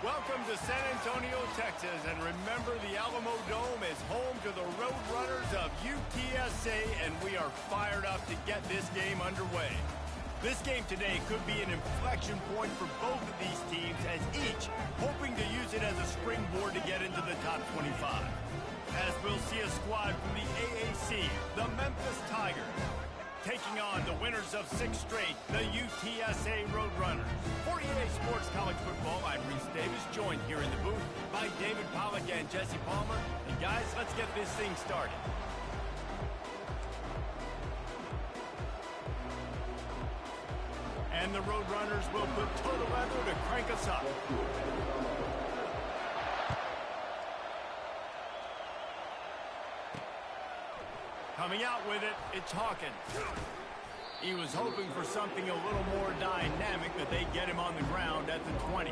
Welcome to San Antonio, Texas, and remember the Alamo Dome is home to the Roadrunners of UTSA, and we are fired up to get this game underway. This game today could be an inflection point for both of these teams, as each hoping to use it as a springboard to get into the top 25. As we'll see a squad from the AAC, the Memphis Tigers, taking on the winners of 6 straight, the UTSA Roadrunners. For EA Sports College Football, I'm Reese Davis, joined here in the booth by David Pollack and Jesse Palmer. And guys, let's get this thing started. And the Roadrunners will put total leather to crank us up. Coming out with it, it's Hawkins. He was hoping for something a little more dynamic, but they get him on the ground at the 20.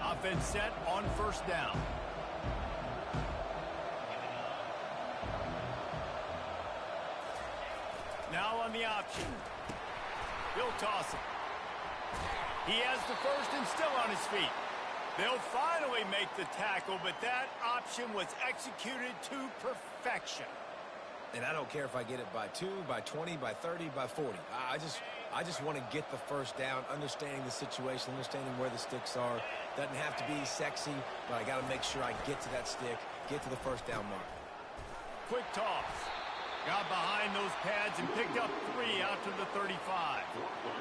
Offense set on first down. Now on the option. He'll toss it. He has the first and still on his feet. They'll finally make the tackle, but that option was executed to perfection. And I don't care if I get it by 2, by 20, by 30, by 40. I just want to get the first down, understanding the situation, understanding where the sticks are. Doesn't have to be sexy, but I got to make sure I get to that stick, get to the first down mark. Quick toss. Got behind those pads and picked up 3 out to the 35.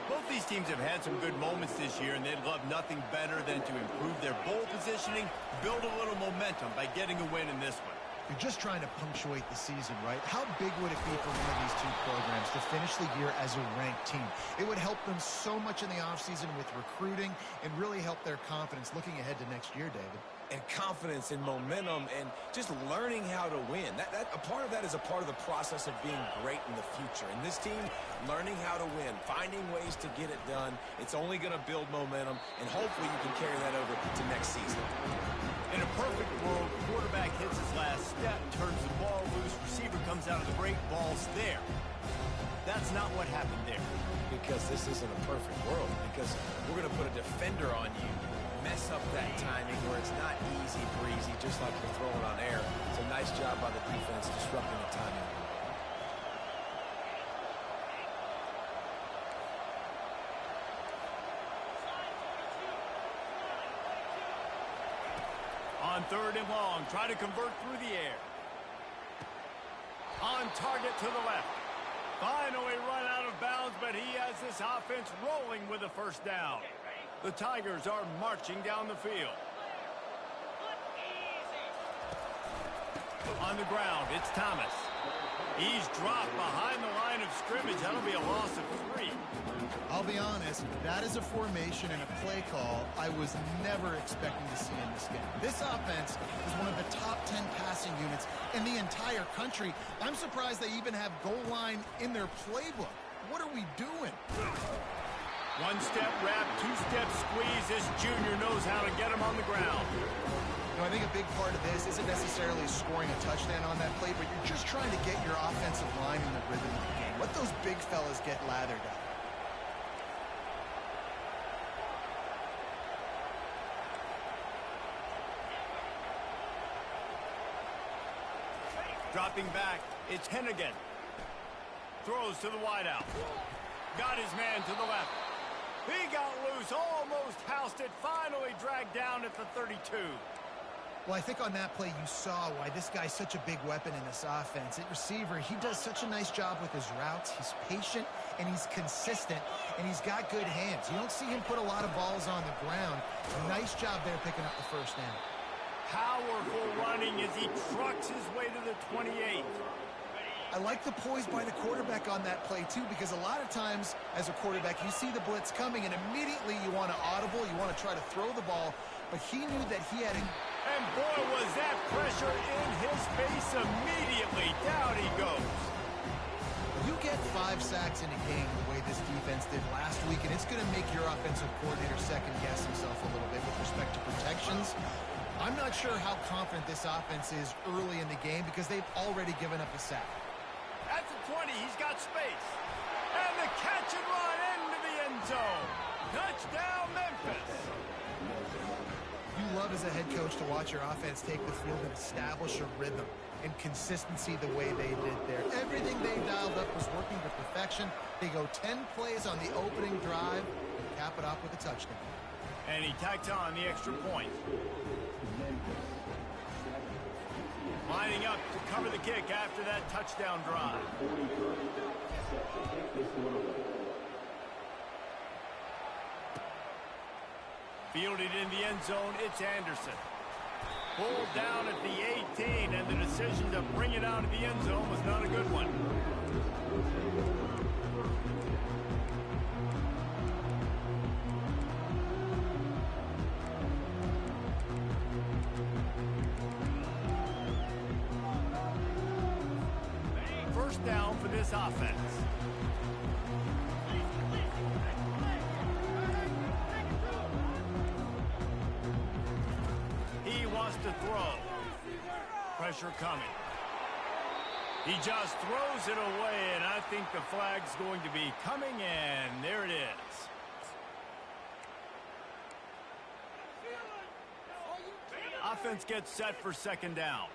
Both these teams have had some good moments this year, and they'd love nothing better than to improve their bowl positioning, build a little momentum by getting a win in this one. You're just trying to punctuate the season, right? How big would it be for one of these two programs to finish the year as a ranked team? It would help them so much in the offseason with recruiting and really help their confidence looking ahead to next year, David. And confidence and momentum and just learning how to win. A part of that is a part of the process of being great in the future. And this team, learning how to win, finding ways to get it done, it's only going to build momentum, and hopefully you can carry that over to next season. In a perfect world, quarterback hits his last step, turns the ball loose, receiver comes out of the break, ball's there. That's not what happened there. Because this isn't a perfect world. Because we're going to put a defender on you, mess up that timing where it's not easy breezy, just like you're throwing on air. It's a nice job by the defense disrupting the timing. On 3rd and long, try to convert through the air. On target to the left. Finally run out of bounds, but he has this offense rolling with a first down. The Tigers are marching down the field. On the ground, it's Thomas. He's dropped behind the line of scrimmage. That'll be a loss of 3. I'll be honest, that is a formation and a play call I was never expecting to see in this game. This offense is one of the top 10 passing units in the entire country. I'm surprised they even have goal line in their playbook. What are we doing? 1-step wrap, 2-step squeeze. This junior knows how to get him on the ground. You know, I think a big part of this isn't necessarily scoring a touchdown on that play, but you're just trying to get your offensive line in the rhythm of the game. Let those big fellas get lathered up. Dropping back, it's Hennigan. Throws to the wideout. Got his man to the left. He got loose, almost housed it, finally dragged down at the 32. Well, I think on that play you saw why this guy's such a big weapon in this offense. At receiver, he does such a nice job with his routes. He's patient, and he's consistent, and he's got good hands. You don't see him put a lot of balls on the ground. Nice job there picking up the first down. Powerful running as he trucks his way to the 28. I like the poise by the quarterback on that play, too, because a lot of times as a quarterback, you see the blitz coming, and immediately you want to audible, you want to try to throw the ball, but he knew that he had a... And boy, was that pressure in his face immediately. Down he goes. You get 5 sacks in a game the way this defense did last week, and it's going to make your offensive coordinator second-guess himself a little bit with respect to protections. I'm not sure how confident this offense is early in the game because they've already given up a sack. At the 20, he's got space. And the catch and run into the end zone. Touchdown! Touchdown, Memphis! You love as a head coach to watch your offense take the field and establish a rhythm and consistency the way they did there. Everything they dialed up was working to perfection. They go 10 plays on the opening drive and cap it off with a touchdown. And he tacks on the extra point. Lining up to cover the kick after that touchdown drive. Fielded in the end zone, it's Anderson. Pulled down at the 18, and the decision to bring it out of the end zone was not a good one. First down for this offense. He wants to throw. Pressure coming. He just throws it away, and I think the flag's going to be coming, and there it is. Offense gets set for second down.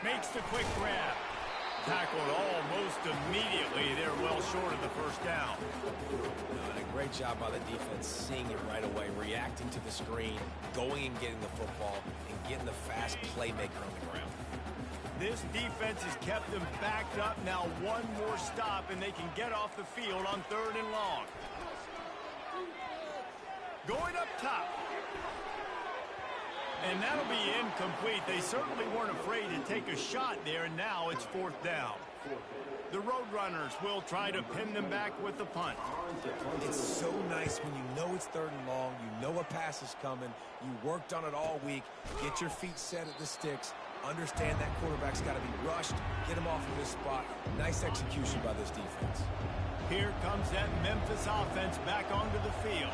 Makes the quick grab. Tackled almost immediately. They're well short of the first down. And a great job by the defense seeing it right away, reacting to the screen, going and getting the football, and getting the fast playmaker on the ground. This defense has kept them backed up. Now one more stop, and they can get off the field on 3rd and long. Going up top. And that'll be incomplete. They certainly weren't afraid to take a shot there, and now it's 4th down. The Roadrunners will try to pin them back with the punt. It's so nice when you know it's 3rd and long, you know a pass is coming, you worked on it all week, get your feet set at the sticks, understand that quarterback's got to be rushed, get him off of this spot. Nice execution by this defense. Here comes that Memphis offense back onto the field.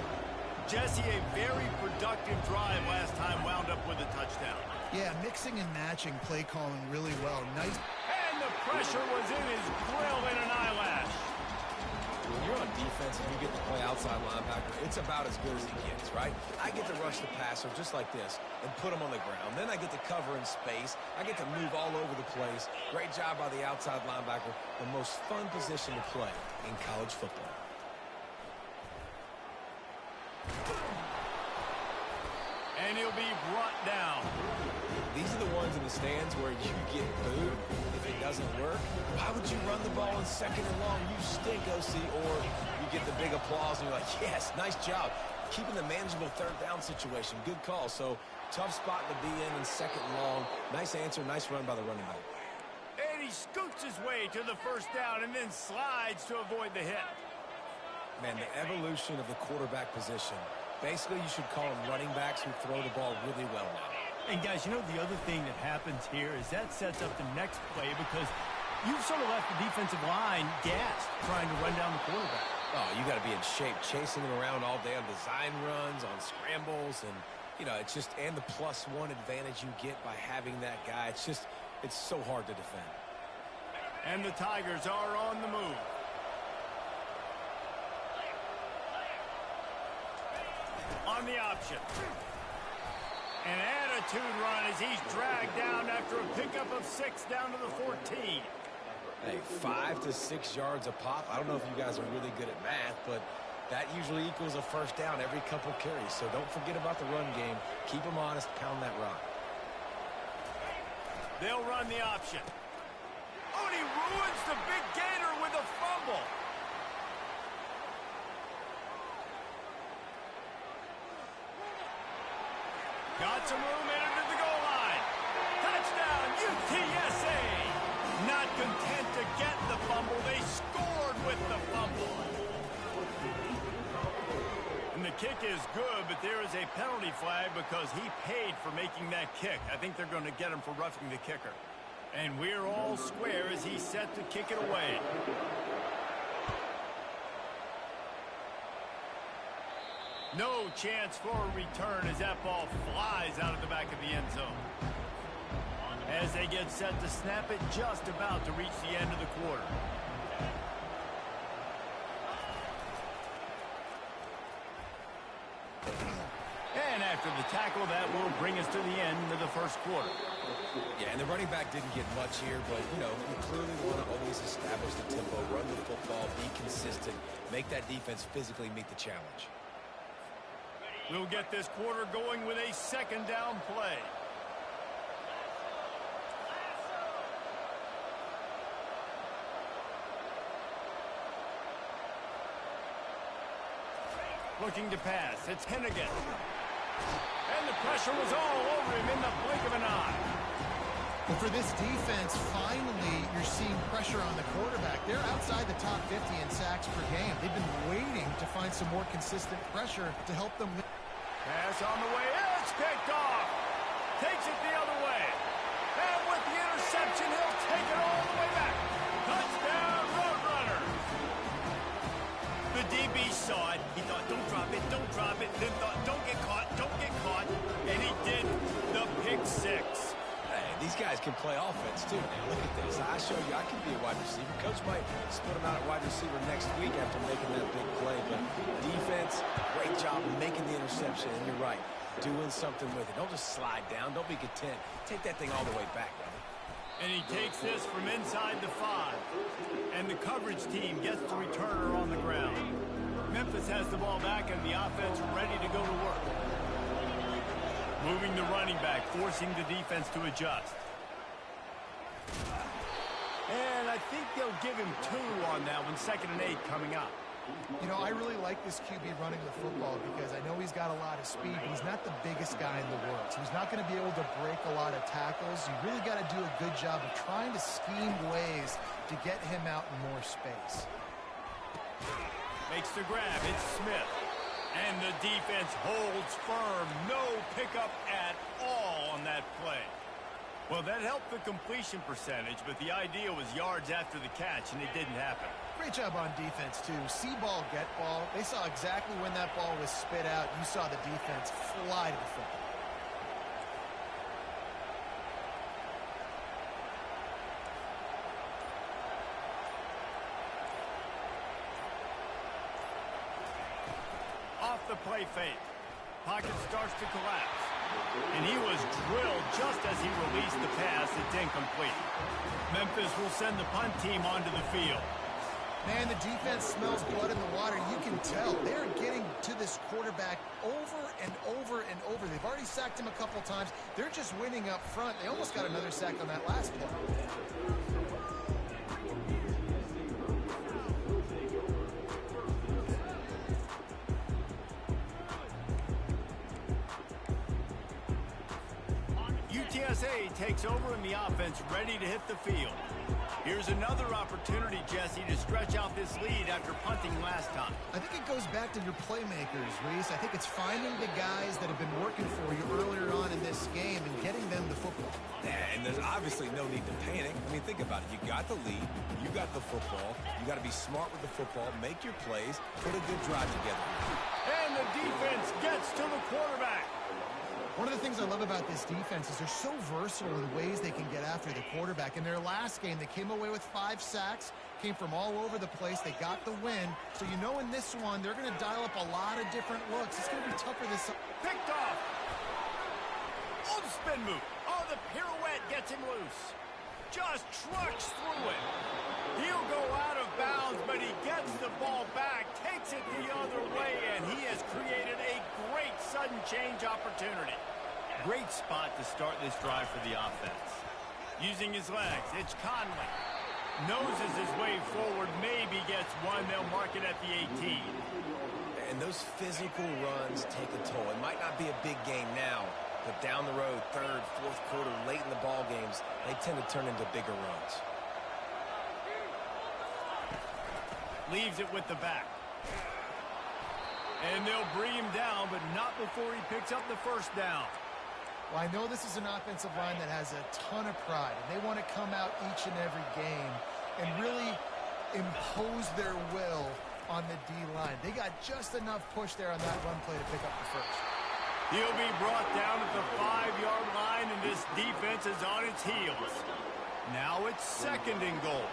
Jesse, a very productive drive last time, wound up with a touchdown. Yeah, mixing and matching play calling really well. Nice. And the pressure was in his grill in an eyelash. When you're on defense and you get to play outside linebacker, it's about as good as it gets, right? I get to rush the passer just like this and put him on the ground. Then I get to cover in space. I get to move all over the place. Great job by the outside linebacker. The most fun position to play in college football. And he'll be brought down. These are the ones in the stands where you get booed if it doesn't work. Why would you run the ball in 2nd and long? You stink, OC. Or you get the big applause and you're like, yes, nice job. Keeping the manageable 3rd down situation. Good call. So tough spot to be in 2nd and long. Nice answer, nice run by the running back. And he scoots his way to the first down and then slides to avoid the hit. Man, the evolution of the quarterback position. Basically, you should call them running backs who throw the ball really well now. And, guys, you know the other thing that happens here is that sets up the next play because you've sort of left the defensive line gassed trying to run down the quarterback. Oh, you got to be in shape, chasing him around all day on design runs, on scrambles, and, you know, it's just, and the +1 advantage you get by having that guy. It's just, it's so hard to defend. And the Tigers are on the move. On the option. An attitude run as he's dragged down after a pickup of 6 down to the 14. Hey, 5 to 6 yards a pop. I don't know if you guys are really good at math, but that usually equals a first down every couple carries. So don't forget about the run game. Keep them honest. Pound that rock. They'll run the option. Oh, and he ruins the big gator with a fumble. Got some room, entered the goal line. Touchdown, UTSA. Not content to get the fumble, they scored with the fumble. And the kick is good, but there is a penalty flag because he paid for making that kick. I think they're going to get him for roughing the kicker. And we're all square as he's set to kick it away. No chance for a return as that ball flies out of the back of the end zone. As as they get set to snap it just about to reach the end of the quarter. And after the tackle, that will bring us to the end of the first quarter. Yeah, and the running back didn't get much here, but, you know, you clearly want to always establish the tempo, run the football, be consistent, make that defense physically meet the challenge. We'll get this quarter going with a second down play. Looking to pass. It's Hennigan. And the pressure was all over him in the blink of an eye. Well, for this defense, finally, you're seeing pressure on the quarterback. They're outside the top 50 in sacks per game. They've been waiting to find some more consistent pressure to help them win. Pass on the way. It's picked off. Takes it the other way. And with the interception, he'll take it all the way back. Touchdown, Roadrunners. The DB saw it. He thought, don't drop it, don't drop it. Then thought, don't get caught, don't get caught. And he did the pick six. Hey, these guys can play offense, too. Now, look at this. I show you I can be a wide receiver. Coach might split him out at wide receiver next week after making that big play. But defense, great job making the interception. And you're right, doing something with it. Don't just slide down. Don't be content. Take that thing all the way back, brother. And he takes this from inside the 5. And the coverage team gets the returner on the ground. Memphis has the ball back and the offense ready to go to work. Moving the running back, forcing the defense to adjust. And I think they'll give him 2 on that one, 2nd and 8 coming up. You know, I really like this QB running the football because I know he's got a lot of speed, but he's not the biggest guy in the world. So he's not going to be able to break a lot of tackles. You really got to do a good job of trying to scheme ways to get him out in more space. Makes the grab. It's Smith. And the defense holds firm. No pickup at all on that play. Well, that helped the completion percentage, but the idea was yards after the catch, and it didn't happen. Great job on defense, too. See ball, get ball. They saw exactly when that ball was spit out. You saw the defense fly to the football. Off the play fake. Pocket starts to collapse. And he was drilled just as he released the pass. It's incomplete. Memphis will send the punt team onto the field. Man, the defense smells blood in the water. You can tell. They're getting to this quarterback over and over and over. They've already sacked him a couple times. They're just winning up front. They almost got another sack on that last play. UTSA takes over and the offense ready to hit the field. Here's another opportunity, Jesse, to stretch out this lead after punting last time. I think it goes back to your playmakers, Reese. I think it's finding the guys that have been working for you earlier on in this game and getting them the football. Yeah, and there's obviously no need to panic. I mean, think about it. You got the lead. You got the football. You got to be smart with the football, make your plays, put a good drive together. And the defense gets to the quarterback. One of the things I love about this defense is they're so versatile in ways they can get after the quarterback. In their last game, they came away with 5 sacks, came from all over the place. They got the win. So you know in this one, they're going to dial up a lot of different looks. It's going to be tougher this time. Picked off. Oh, the spin move. Oh, the pirouette gets him loose. Just trucks through it. He'll go out of bounds, but he gets the ball back, takes it the other way, and he has created a great sudden change opportunity. Great spot to start this drive for the offense. Using his legs, it's Conley. Noses his way forward, maybe gets one. They'll mark it at the 18. And those physical runs take a toll. It might not be a big game now, but down the road, 3rd, 4th quarter, late in the ball games, they tend to turn into bigger runs. Leaves it with the back. And they'll bring him down, but not before he picks up the first down. Well, I know this is an offensive line that has a ton of pride, and they want to come out each and every game and really impose their will on the D-line. They got just enough push there on that run play to pick up the first. He'll be brought down at the 5-yard line, and this defense is on its heels. Now it's 2nd and goal.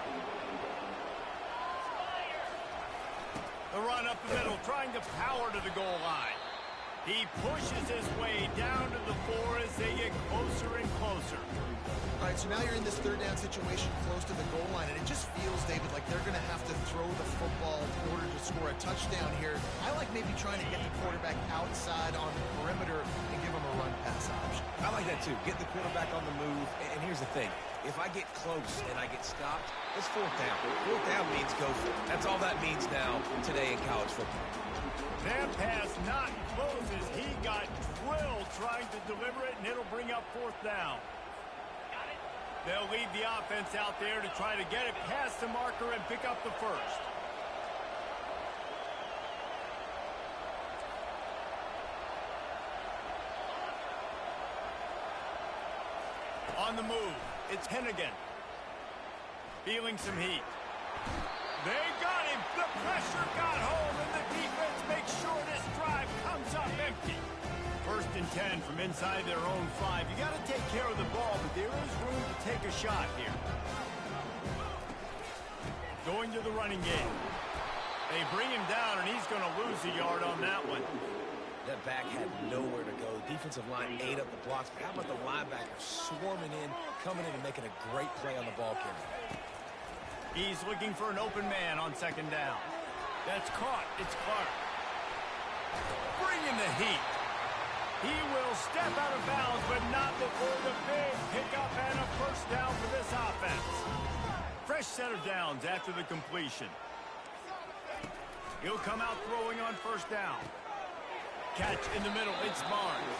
The run up the middle, trying to power to the goal line. He pushes his way down to the 4 as they get closer and closer. All right, so now you're in this 3rd down situation close to the goal line, and it just feels, David, like they're going to have to throw the football in order to score a touchdown here. I like maybe trying to get the quarterback outside on the perimeter and give him a run-pass option. I like that, too. Get the quarterback on the move. And here's the thing. If I get close and I get stopped, it's 4th down. 4th down means go for it. That's all that means now today in college football. That pass not close as he got drilled trying to deliver it, and it'll bring up 4th down. They'll leave the offense out there to try to get it past the marker and pick up the 1st. On the move, it's Hennigan. Feeling some heat. They got him. The pressure got home, and the defense makes sure this drive comes up empty. 1st and 10 from inside their own 5. You got to take care of the ball, but there is room to take a shot here. Going to the running game. They bring him down, and he's going to lose a yard on that one. That back had nowhere to go. Defensive line ate up the blocks. But how about the linebacker swarming in, coming in and making a great play on the ball carrier? He's looking for an open man on 2nd down. That's caught. It's Clark. Bringing the heat. He will step out of bounds, but not before the big pickup and a 1st down for this offense. Fresh set of downs after the completion. He'll come out throwing on 1st down. Catch in the middle. It's Barnes.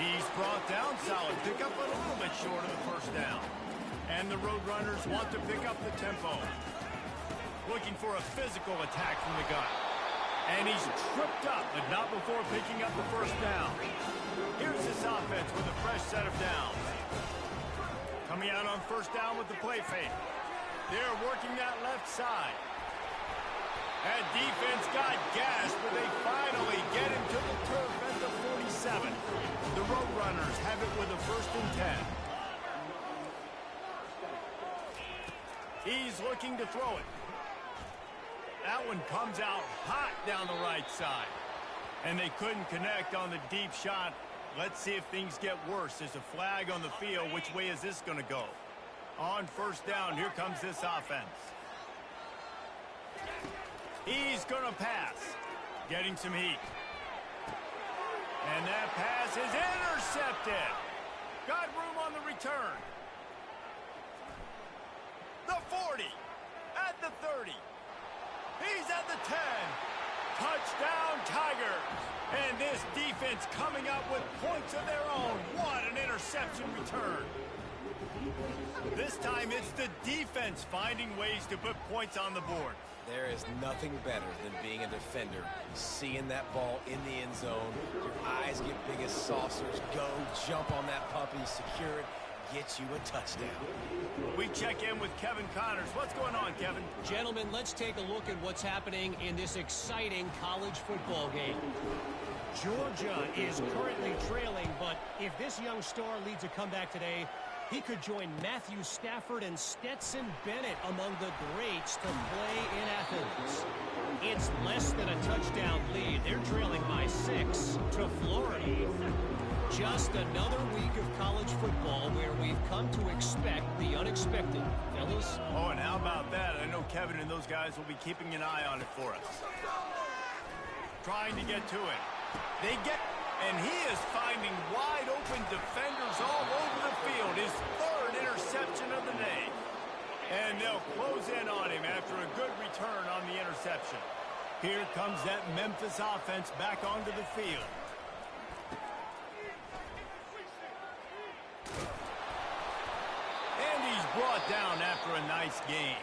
He's brought down. Solid pickup, but a little bit short of the 1st down. And the Roadrunners want to pick up the tempo. Looking for a physical attack from the gun. And he's tripped up, but not before picking up the 1st down. Here's this offense with a fresh set of downs. Coming out on 1st down with the play fake. They're working that left side. That defense got gashed, but they finally get him to the turf at the 47. The Roadrunners have it with a 1st and 10. He's looking to throw it. That one comes out hot down the right side. And they couldn't connect on the deep shot. Let's see if things get worse. There's a flag on the field. Which way is this going to go? On 1st down, here comes this offense. He's going to pass. Getting some heat. And that pass is intercepted. Got room on the return. The 40. At the 30. He's at the 10. Touchdown, Tigers. And this defense coming up with points of their own. What an interception return. This time it's the defense finding ways to put points on the board. There is nothing better than being a defender. Seeing that ball in the end zone. Your eyes get big as saucers. Go, jump on that puppy, secure it. Get you a touchdown. We check in with Kevin Connors. What's going on, Kevin? Gentlemen, let's take a look at what's happening in this exciting college football game. Georgia is currently trailing, but if this young star leads a comeback today, he could join Matthew Stafford and Stetson Bennett among the greats to play in Athens. It's less than a touchdown lead. They're trailing by 6 to Florida. Just another week of college football where we've come to expect the unexpected. Fellas? Oh, and how about that? I know Kevin and those guys will be keeping an eye on it for us. Trying to get to it. They get, and he is finding wide open defenders all over the field. His 3rd interception of the day. And they'll close in on him after a good return on the interception. Here comes that Memphis offense back onto the field. And he's brought down after a nice game.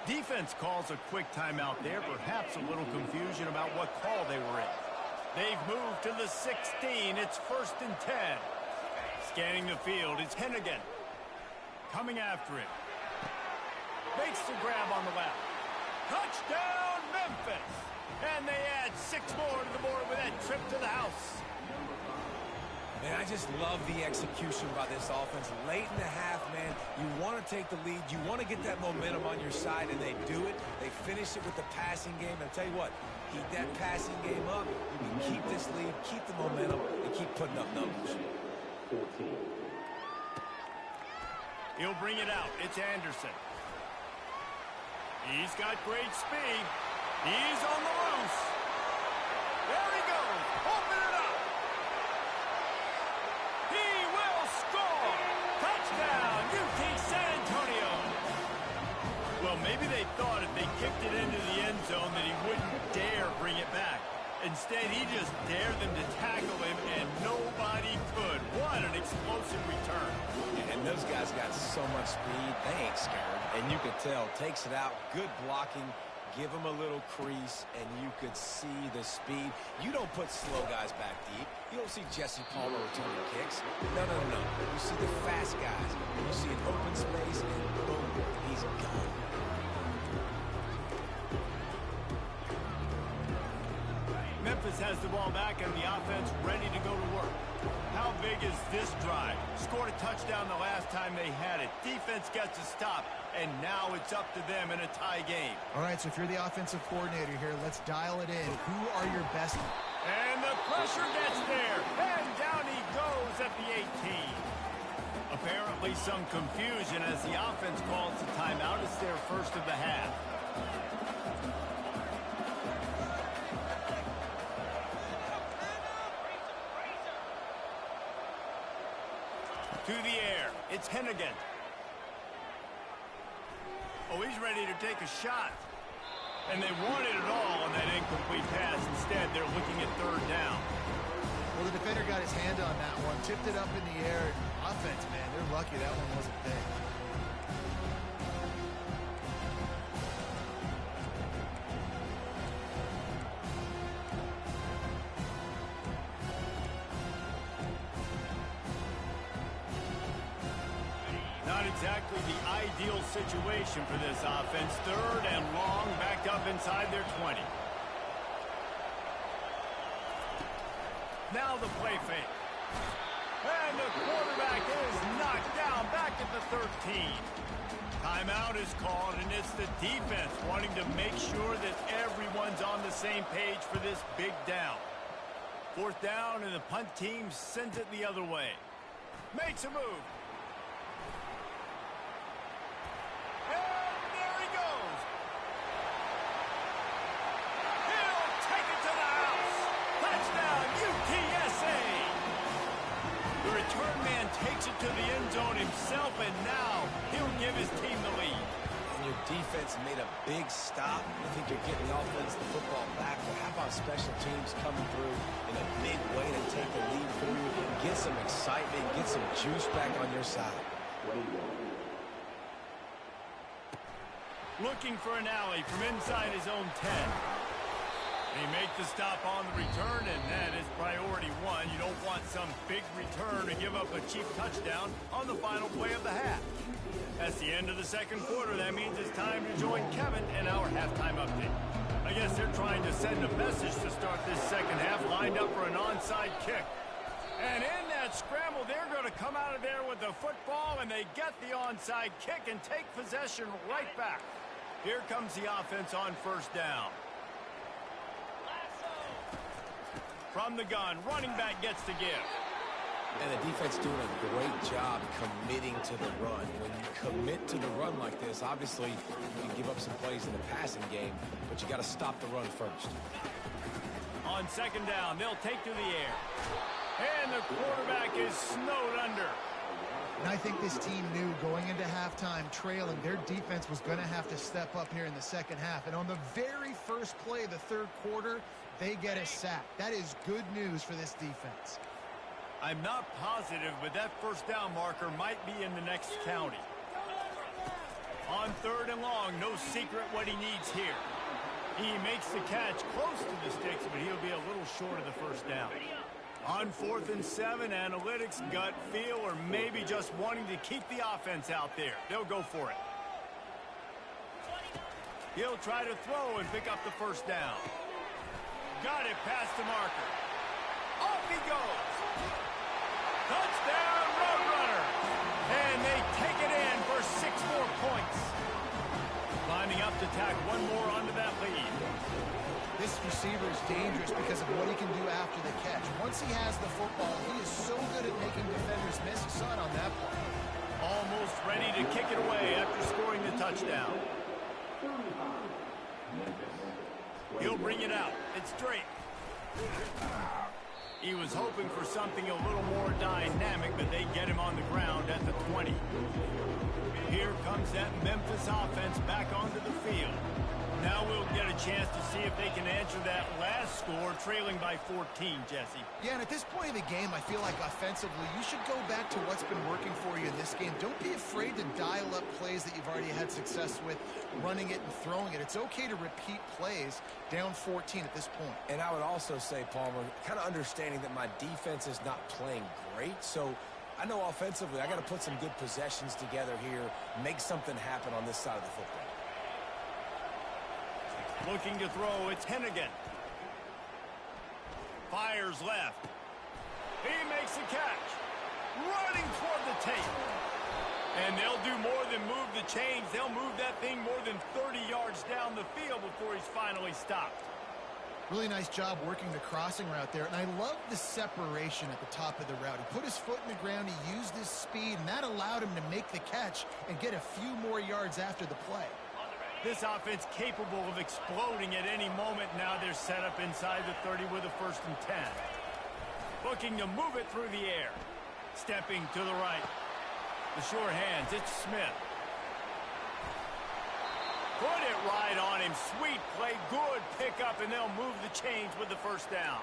Defense calls a quick timeout there, perhaps a little confusion about what call they were in. They've moved to the 16. It's 1st and 10. Scanning the field, it's Hennigan. Coming after it. Makes the grab on the left. Touchdown, Memphis! And they add 6 more to the board with that trip to the house. Man, I just love the execution by this offense. Late in the half, man, you want to take the lead. You want to get that momentum on your side, and they do it. They finish it with the passing game. And I'll tell you what, keep that passing game up. You can keep this lead, keep the momentum, and keep putting up numbers. He'll bring it out. It's Anderson. He's got great speed. He's on the loose. There he goes. Open it up. He will score. Touchdown, UT San Antonio. Well, maybe they thought if they kicked it into the end zone that he wouldn't dare bring it back. Instead, he just dared them to tackle him, and nobody could. What an explosive return. And those guys got so much speed, they ain't scared. And you could tell, takes it out, good blocking, give him a little crease, and you could see the speed. You don't put slow guys back deep. You don't see Jesse Palmer returning kicks. No. You see the fast guys. You see an open space, and boom, he's gone. Memphis has the ball back and the offense ready to go to work. How big is this drive? Scored a touchdown the last time they had it. Defense gets a stop, and now it's up to them in a tie game. All right, so if you're the offensive coordinator here, let's dial it in. Who are your best? And the pressure gets there, and down he goes at the 18. Apparently some confusion as the offense calls the timeout. It's their first of the half. To the air. It's Hennigan. Oh, he's ready to take a shot. And they wanted it all on that incomplete pass. Instead, they're looking at third down. Well, the defender got his hand on that one, tipped it up in the air. Offense, man, they're lucky that one wasn't big. Not exactly the ideal situation for this offense. Third and long, backed up inside their 20. Now the play fake. And the quarterback is knocked down back at the 13. Timeout is called, and it's the defense wanting to make sure that everyone's on the same page for this big down. Fourth down, and the punt team sends it the other way. Makes a move. Takes it to the end zone himself, and now he'll give his team the lead. And your defense made a big stop. I think you're getting the offense the football back, but how about special teams coming through in a big way to take the lead for you, get some excitement, get some juice back on your side. Looking for an alley from inside his own 10. They make the stop on the return, and that is priority one. You don't want some big return to give up a cheap touchdown on the final play of the half. That's the end of the second quarter. That means it's time to join Kevin in our halftime update. I guess they're trying to send a message to start this second half, lined up for an onside kick. And in that scramble, they're going to come out of there with the football, and they get the onside kick and take possession right back. Here comes the offense on first down. From the gun, running back gets the give. And the defense doing a great job committing to the run. When you commit to the run like this, obviously you can give up some plays in the passing game, but you got to stop the run first. On second down, they'll take to the air. And the quarterback is snowed under. And I think this team knew going into halftime trailing, their defense was going to have to step up here in the second half. And on the very first play of the third quarter, they get a sack. That is good news for this defense. I'm not positive, but that first down marker might be in the next county. On third and long, no secret what he needs here. He makes the catch close to the sticks, but he'll be a little short of the first down. On 4th and 7, analytics, gut feel, or maybe just wanting to keep the offense out there. They'll go for it. He'll try to throw and pick up the first down. Got it past the marker. Off he goes. Touchdown, Roadrunner. And they take it in for 6 more points. Lining up to tack one more onto that lead. This receiver is dangerous because of what he can do after the catch. Once he has the football, he is so good at making defenders miss. You saw it on that play. Almost ready to kick it away after scoring the touchdown. He'll bring it out. It's Drake. He was hoping for something a little more dynamic, but they get him on the ground at the 20. Here comes that Memphis offense back onto the field. Now we'll get a chance to see if they can answer that last score, trailing by 14, Jesse. Yeah, and at this point of the game, I feel like offensively, you should go back to what's been working for you in this game. Don't be afraid to dial up plays that you've already had success with, running it and throwing it. It's okay to repeat plays down 14 at this point. And I would also say, Palmer, kind of understanding that my defense is not playing great, so I know offensively I got to put some good possessions together here, make something happen on this side of the football. Looking to throw, it's Hennigan. Fires left. He makes the catch. Running toward the tape. And they'll do more than move the chains. They'll move that thing more than 30 yards down the field before he's finally stopped. Really nice job working the crossing route there. And I love the separation at the top of the route. He put his foot in the ground, he used his speed, and that allowed him to make the catch and get a few more yards after the play. This offense capable of exploding at any moment. Now they're set up inside the 30 with a 1st and 10. Looking to move it through the air. Stepping to the right. The sure hands, it's Smith. Put it right on him. Sweet play, good pickup, and they'll move the chains with the 1st down.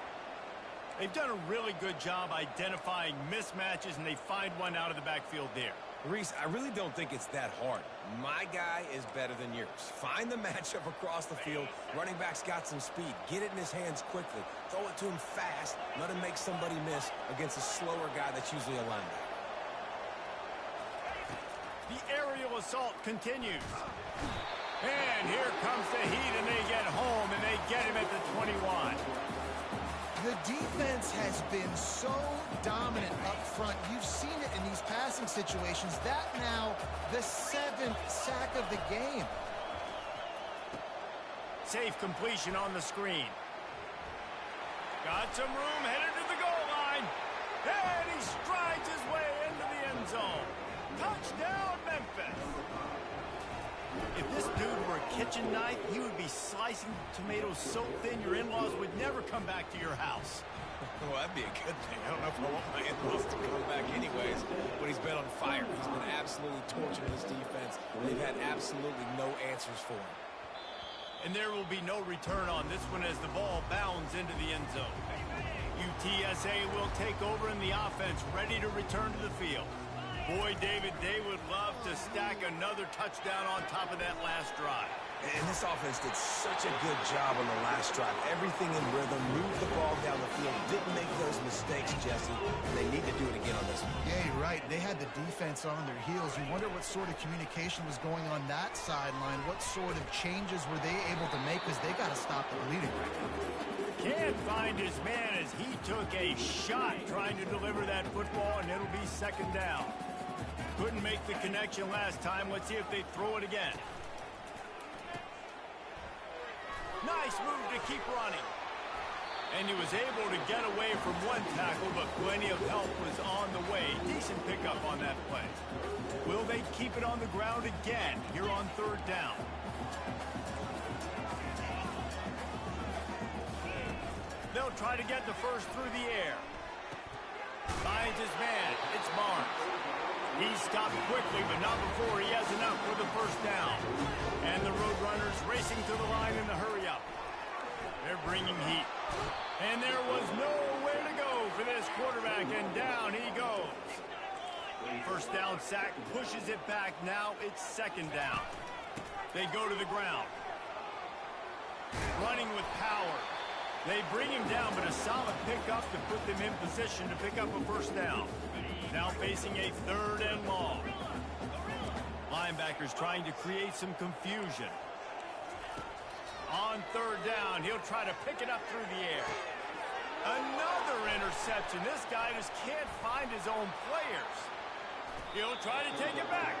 They've done a really good job identifying mismatches, and they find one out of the backfield there. Reese, I really don't think it's that hard. My guy is better than yours. Find the matchup across the field. Running back's got some speed. Get it in his hands quickly. Throw it to him fast. Let him make somebody miss against a slower guy that's usually a linebacker. The aerial assault continues. And here comes the heat, and they get home, and they get him at the 21. The defense has been so dominant up front. You've seen it in these passing situations. That now the 7th sack of the game. Safe completion on the screen. Got some room, headed to the goal line. And he strides his way into the end zone. Touchdown, Memphis. If this dude were a kitchen knife, he would be slicing tomatoes so thin your in-laws would never come back to your house. Well, that'd be a good thing. I don't know if I want my in-laws to come back anyways, but he's been on fire. He's been absolutely torching this defense. They've had absolutely no answers for him. And there will be no return on this one as the ball bounds into the end zone. UTSA will take over in the offense, ready to return to the field. Boy, David, they would love to stack another touchdown on top of that last drive. And this offense did such a good job on the last drive. Everything in rhythm, moved the ball down the field, didn't make those mistakes, Jesse, and they need to do it again on this one. Yeah, you're right. They had the defense on their heels. You wonder what sort of communication was going on that sideline. What sort of changes were they able to make because they got to stop the bleeding right now. Can't find his man as he took a shot trying to deliver that football, and it'll be 2nd down. Couldn't make the connection last time. Let's see if they throw it again. Nice move to keep running. And he was able to get away from one tackle, but plenty of help was on the way. Decent pickup on that play. Will they keep it on the ground again here on 3rd down? They'll try to get the first through the air. Finds his man. It's Barnes. He stopped quickly, but not before he has enough for the 1st down. And the Roadrunners racing to the line in the hurry-up. They're bringing heat. And there was nowhere to go for this quarterback, and down he goes. 1st down sack, pushes it back. Now it's 2nd down. They go to the ground. Running with power. They bring him down, but a solid pickup to put them in position to pick up a 1st down. Now facing a 3rd and long. Linebackers trying to create some confusion. On 3rd down, he'll try to pick it up through the air. Another interception. This guy just can't find his own players. He'll try to take it back.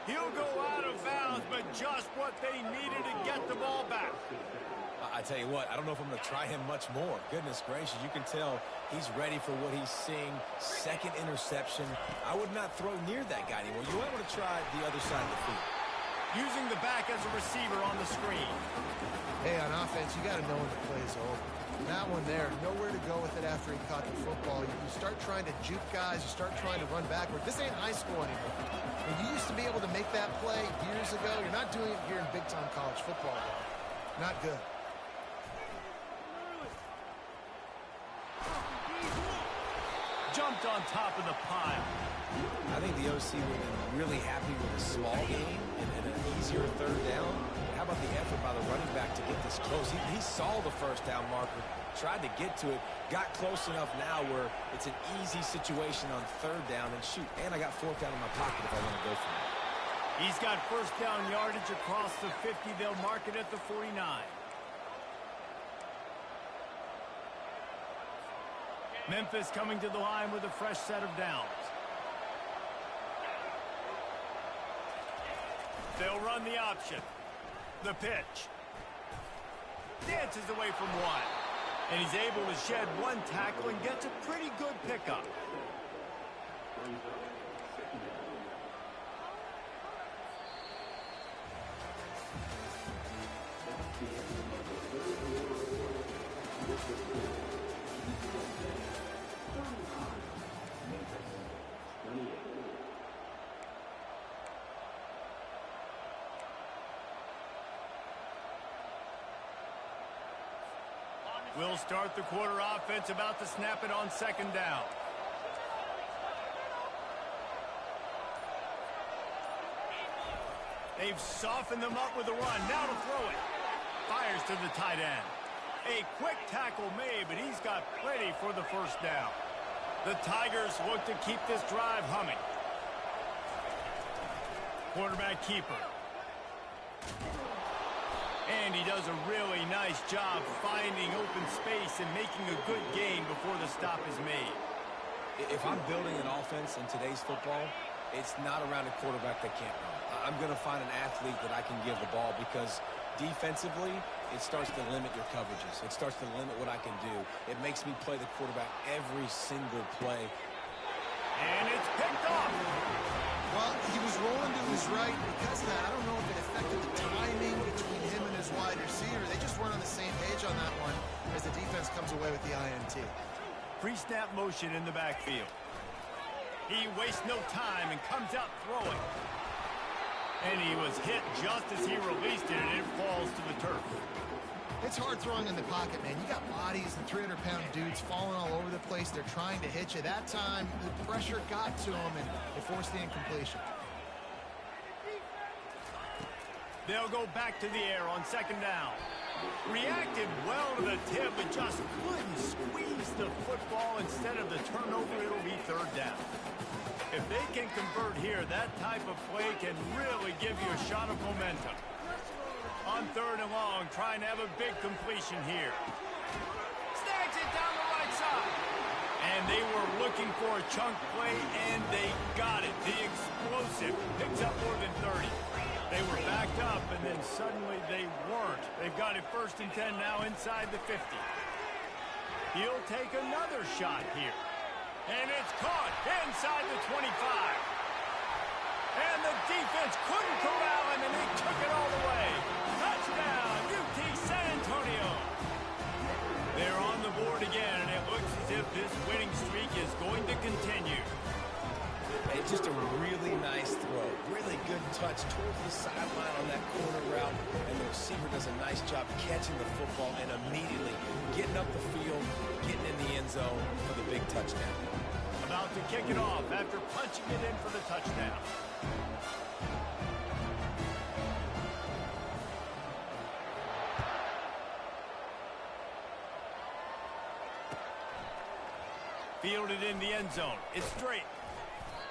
He'll go out of bounds, but just what they needed to get the ball back. I tell you what, I don't know if I'm going to try him much more. Goodness gracious, you can tell he's ready for what he's seeing. Second interception. I would not throw near that guy anymore. You might want to try the other side of the field. Using the back as a receiver on the screen. Hey, on offense, you got to know when the play's over. That one there, nowhere to go with it after he caught the football. You start trying to juke guys. You start trying to run backward. This ain't high school anymore. When you used to be able to make that play years ago, you're not doing it here in big-time college football. Not good. Jumped on top of the pile. I think the OC would have been really happy with a small game and an easier third down. How about the effort by the running back to get this close? He saw the first down marker, tried to get to it, got close enough now where it's an easy situation on third down. And shoot, and I got fourth down in my pocket if I want to go for it. He's got first down yardage across the 50. They'll mark it at the 49. Memphis coming to the line with a fresh set of downs. They'll run the option. The pitch. Dances away from one. And he's able to shed one tackle and gets a pretty good pickup. We'll start the quarter offense, about to snap it on second down. They've softened them up with a run. Now to throw it. Fires to the tight end. A quick tackle made, but he's got plenty for the first down. The Tigers look to keep this drive humming. Quarterback keeper. And he does a really nice job finding open space and making a good gain before the stop is made. If I'm building an offense in today's football, it's not around a quarterback that can't run. I'm going to find an athlete that I can give the ball because defensively, it starts to limit your coverages. It starts to limit what I can do. It makes me play the quarterback every single play. And it's picked off. Well, he was rolling to his right. Because of that, I don't know if it affected the timing between him and his wide receiver. They just weren't on the same page on that one as the defense comes away with the INT. Pre-snap motion in the backfield. He wastes no time and comes out throwing. And he was hit just as he released it, and it falls to the turf. It's hard throwing in the pocket, man. You got bodies and 300-pound dudes falling all over the place. They're trying to hit you. That time, the pressure got to him, and it forced the incompletion. They'll go back to the air on second down. Reacted well to the tip, but just couldn't squeeze the football. Instead of the turnover, it'll be third down. If they can convert here, that type of play can really give you a shot of momentum. On third and long, trying to have a big completion here. Snags it down the right side. And they were looking for a chunk play, and they got it. The explosive picks up more than 30. They were backed up, and then suddenly they weren't. They've got it first and 10 now inside the 50. He'll take another shot here. And it's caught inside the 25. And the defense couldn't corral him, and they took it all the way. Touchdown, UT San Antonio. They're on the board again, and it looks as if this winning streak is going to continue. It's just a really nice throw. Really good touch towards the sideline on that corner route. And the receiver does a nice job catching the football and immediately getting up the field, getting in the end zone for the big touchdown. About to kick it off after punching it in for the touchdown. Fielded in the end zone. It's straight.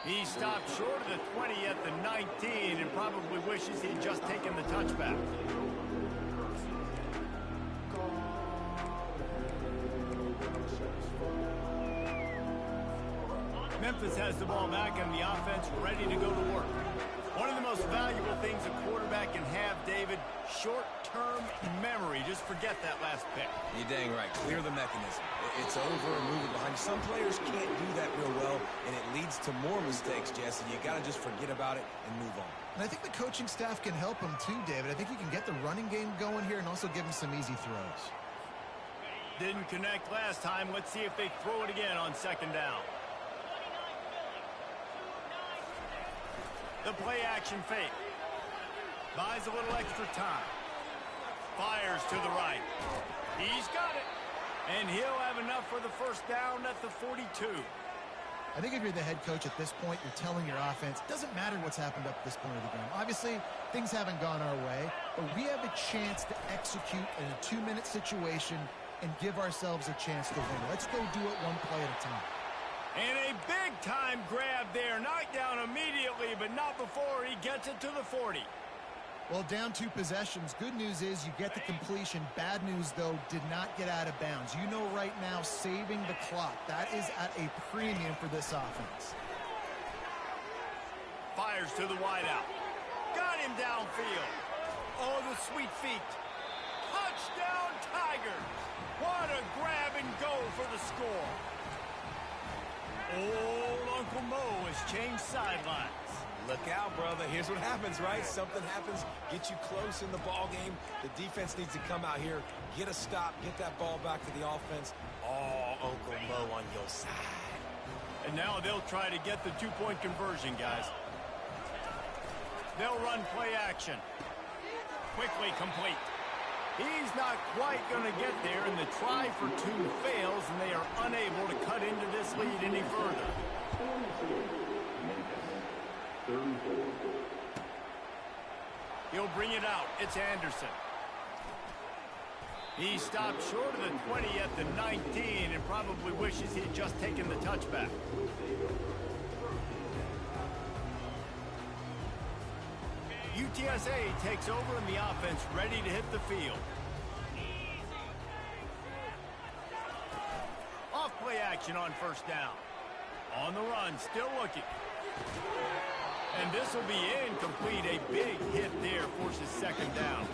He stopped short of the 20 at the 19 and probably wishes he'd just taken the touchback. Memphis has the ball back and the offense ready to go to work. One of the most valuable things a quarterback can have, David, short-term memory. Just forget that last pick. You're dang right. Clear the mechanism. It's over and move it behind you. Some players can't do that real well, and it leads to more mistakes, Jesse. You got to just forget about it and move on. And I think the coaching staff can help him too, David. I think you can get the running game going here and also give him some easy throws. Didn't connect last time. Let's see if they throw it again on second down. The play-action fake. Buys a little extra time. Fires to the right. He's got it. And he'll have enough for the first down at the 42. I think if you're the head coach at this point, you're telling your offense, it doesn't matter what's happened up to this point of the game. Obviously, things haven't gone our way, but we have a chance to execute in a 2-minute situation and give ourselves a chance to win. Let's go do it one play at a time. And a big-time grab there. Knocked down immediately, but not before he gets it to the 40. Well, down 2 possessions. Good news is you get the completion. Bad news, though, did not get out of bounds. You know right now, saving the clock. That is at a premium for this offense. Fires to the wideout. Got him downfield. Oh, the sweet feet. Touchdown, Tigers. What a grab and go for the score. Old Uncle Mo has changed sidelines. Look out, brother. Here's what happens, right? Something happens, get you close in the ball game. The defense needs to come out here, get a stop, get that ball back to the offense. Oh, Uncle Mo on your side. And now they'll try to get the 2-point conversion, guys. They'll run play action. Quickly complete. He's not quite going to get there, and the try for 2 fails, and they are unable to cut into this lead any further. He'll bring it out. It's Anderson. He stopped short of the 20 at the 19 and probably wishes he'd just taken the touchback. UTSA takes over and the offense ready to hit the field. Off play action on first down. On the run, still looking. And this will be incomplete. A big hit there forces second down.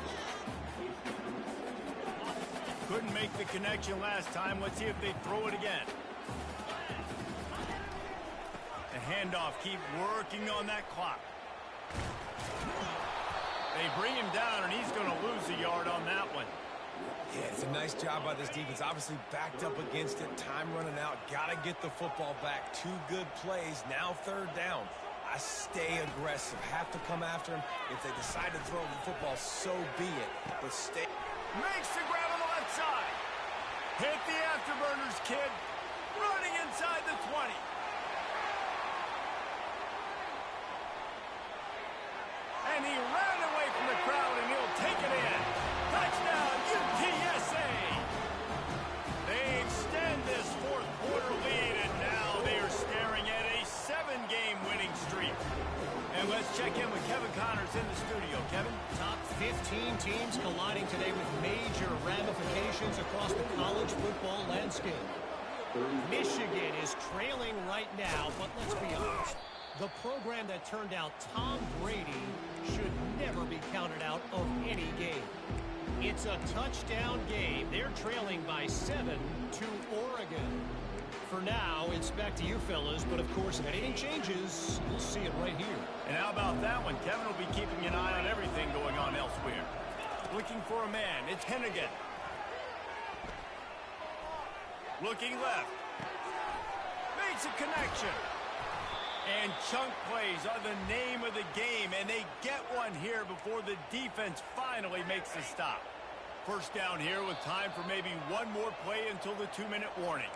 Couldn't make the connection last time. Let's see if they throw it again. The handoff, keep working on that clock. They bring him down, and he's going to lose a yard on that one. Yeah, it's a nice job by this defense. Obviously backed up against it. Time running out. Got to get the football back. 2 good plays. Now third down. I stay aggressive. Have to come after him. If they decide to throw the football, so be it. But stay. Makes the grab on the left side. Hit the afterburners, kid. Running inside the 20. And he ran away from the crowd, and he'll take it in. Touchdown, UTSA. They extend this 4th quarter lead, and now they are staring at a 7-game winning streak. And let's check in with Kevin Connors in the studio. Kevin? Top 15 teams colliding today with major ramifications across the college football landscape. Michigan is trailing right now, but let's be honest. The program that turned out Tom Brady should never be counted out of any game. It's a touchdown game. They're trailing by 7 to Oregon. For now, it's back to you fellas, but of course, if anything changes, you'll see it right here. And how about that one? Kevin will be keeping an eye on everything going on elsewhere. Looking for a man. It's Hennigan. Looking left. Makes a connection. And chunk plays are the name of the game, and they get one here before the defense finally makes the stop. First down here with time for maybe one more play until the 2-minute warning.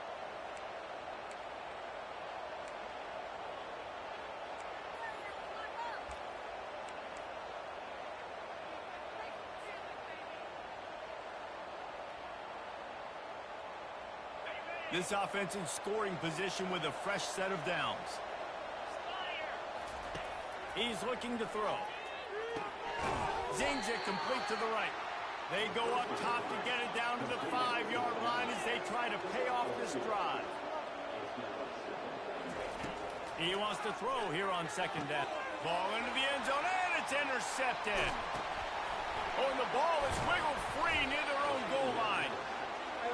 This offense in scoring position with a fresh set of downs. He's looking to throw. Zings it complete to the right. They go up top to get it down to the 5-yard line as they try to pay off this drive. He wants to throw here on second down. Ball into the end zone, and it's intercepted. Oh, and the ball is wiggled free near their own goal line.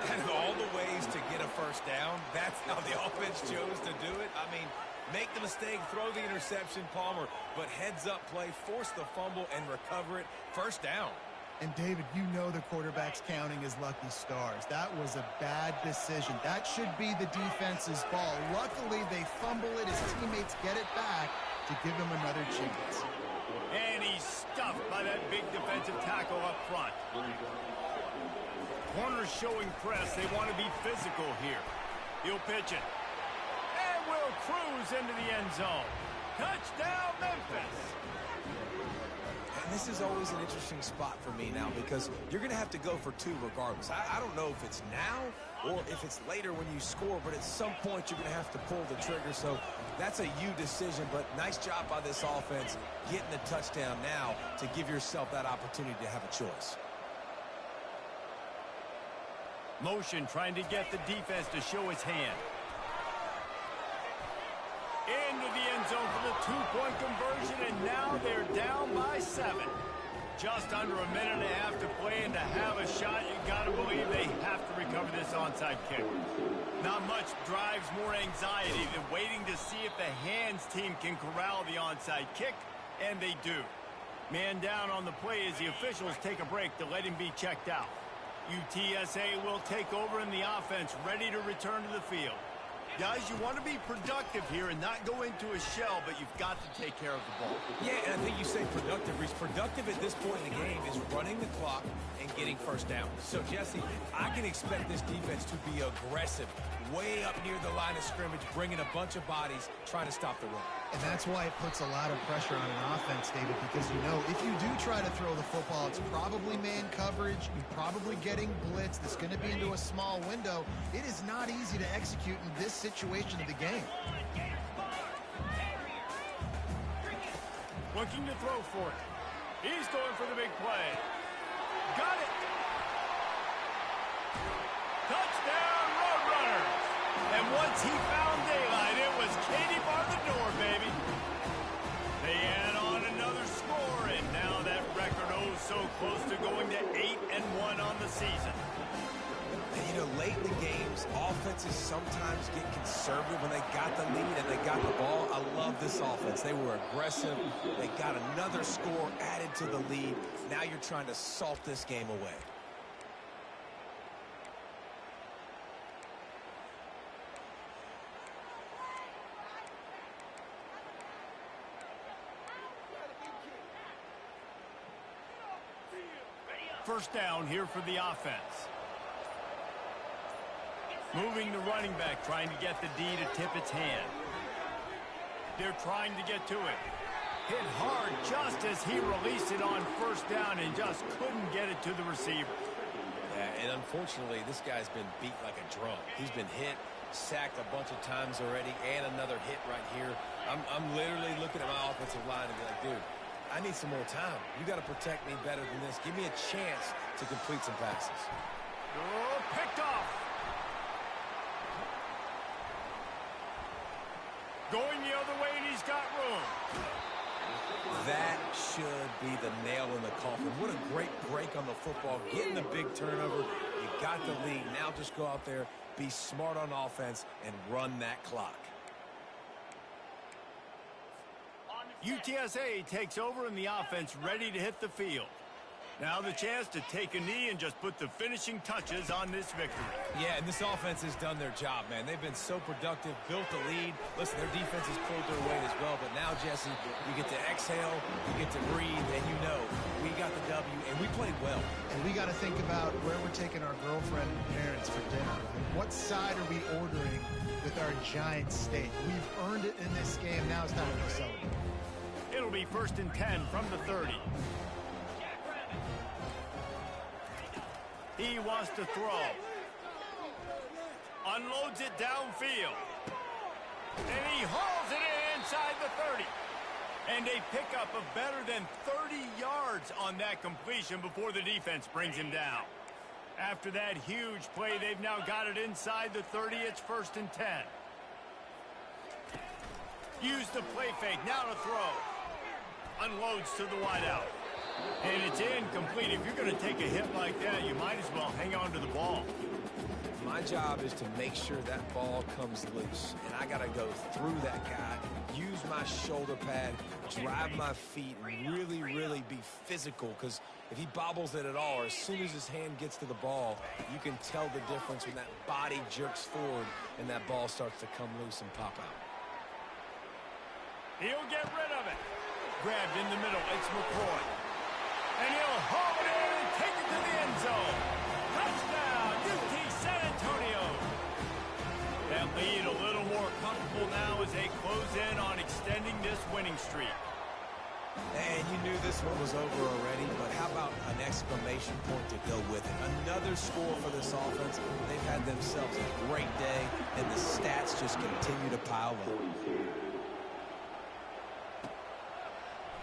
And all the ways to get a first down, that's how the offense chose to do it. I mean, make the mistake, throw the interception, Palmer, but heads-up play, force the fumble, and recover it. First down. And, David, you know the quarterback's counting his lucky stars. That was a bad decision. That should be the defense's ball. Luckily, they fumble it. His teammates get it back to give him another chance. And he's stuffed by that big defensive tackle up front. Corners showing press. They want to be physical here. He'll pitch it. And will cruise into the end zone. Touchdown, Memphis. And this is always an interesting spot for me now because you're going to have to go for two regardless. I don't know if it's now or if it's later when you score, but at some point you're going to have to pull the trigger. So that's a you decision, but nice job by this offense getting the touchdown now to give yourself that opportunity to have a choice. Motion trying to get the defense to show his hand. Into the end zone for the two-point conversion, and now they're down by 7. Just under a minute and a half to play, and to have a shot, you got to believe they have to recover this onside kick. Not much drives more anxiety than waiting to see if the hands team can corral the onside kick, and they do. Man down on the play as the officials take a break to let him be checked out. UTSA will take over in the offense, ready to return to the field. Guys, you want to be productive here and not go into a shell, but you've got to take care of the ball. Yeah, and I think you say productive. Reece, productive at this point in the game is running the clock and getting first down. So, Jesse, I can expect this defense to be aggressive, way up near the line of scrimmage, bringing a bunch of bodies, trying to stop the run. And that's why it puts a lot of pressure on an offense, David, because you know if you do try to throw the football, it's probably man coverage. You're probably getting blitz. That's going to be into a small window. It is not easy to execute in this situation of the game. Looking to throw for it. He's going for the big play. Got it. Touchdown, Roadrunners. And once he found daylight, it was Katie bar the door, baby. They add on another score, and now that record so close to going to 8-1 on the season. And, you know, late in the games, offenses sometimes get conservative when they got the lead and they got the ball. I love this offense. They were aggressive. They got another score added to the lead. Now you're trying to salt this game away. First down here for the offense. Moving the running back, trying to get the D to tip its hand. They're trying to get to it. Hit hard just as he released it on first down and just couldn't get it to the receiver. Yeah, and unfortunately, this guy's been beat like a drum. He's been hit, sacked a bunch of times already, and another hit right here. I'm literally looking at my offensive line and be like, dude, I need some more time. You got to protect me better than this. Give me a chance to complete some passes. Oh, picked off. Going the other way, and he's got room. That should be the nail in the coffin. What a great break on the football. Getting the big turnover. You got the lead. Now just go out there, be smart on offense, and run that clock. UTSA takes over in the offense, ready to hit the field. Now the chance to take a knee and just put the finishing touches on this victory. Yeah, and this offense has done their job, man. They've been so productive, built the lead. Listen, their defense has pulled their weight as well. But now, Jesse, you get to exhale, you get to breathe, and you know we got the W, and we played well. And we got to think about where we're taking our girlfriend and parents for dinner. Right? What side are we ordering with our giant steak? We've earned it in this game. Now it's time to celebrate. It'll be 1st and 10 from the 30. He wants to throw. Unloads it downfield. And he hauls it in inside the 30. And a pickup of better than 30 yards on that completion before the defense brings him down. After that huge play, they've now got it inside the 30. It's 1st and 10. Use the play fake. Now to throw. Unloads to the wideout. And it's incomplete. If you're going to take a hit like that, you might as well hang on to the ball. My job is to make sure that ball comes loose. And I got to go through that guy, use my shoulder pad, drive my feet, and really, really be physical. Because if he bobbles it at all, or as soon as his hand gets to the ball, you can tell the difference when that body jerks forward and that ball starts to come loose and pop out. He'll get rid of it. Grabbed in the middle. It's McCoy. And he'll haul it in and take it to the end zone. Touchdown, UT San Antonio. That lead a little more comfortable now as they close in on extending this winning streak. And you knew this one was over already, but how about an exclamation point to go with it? Another score for this offense. They've had themselves a great day, and the stats just continue to pile up.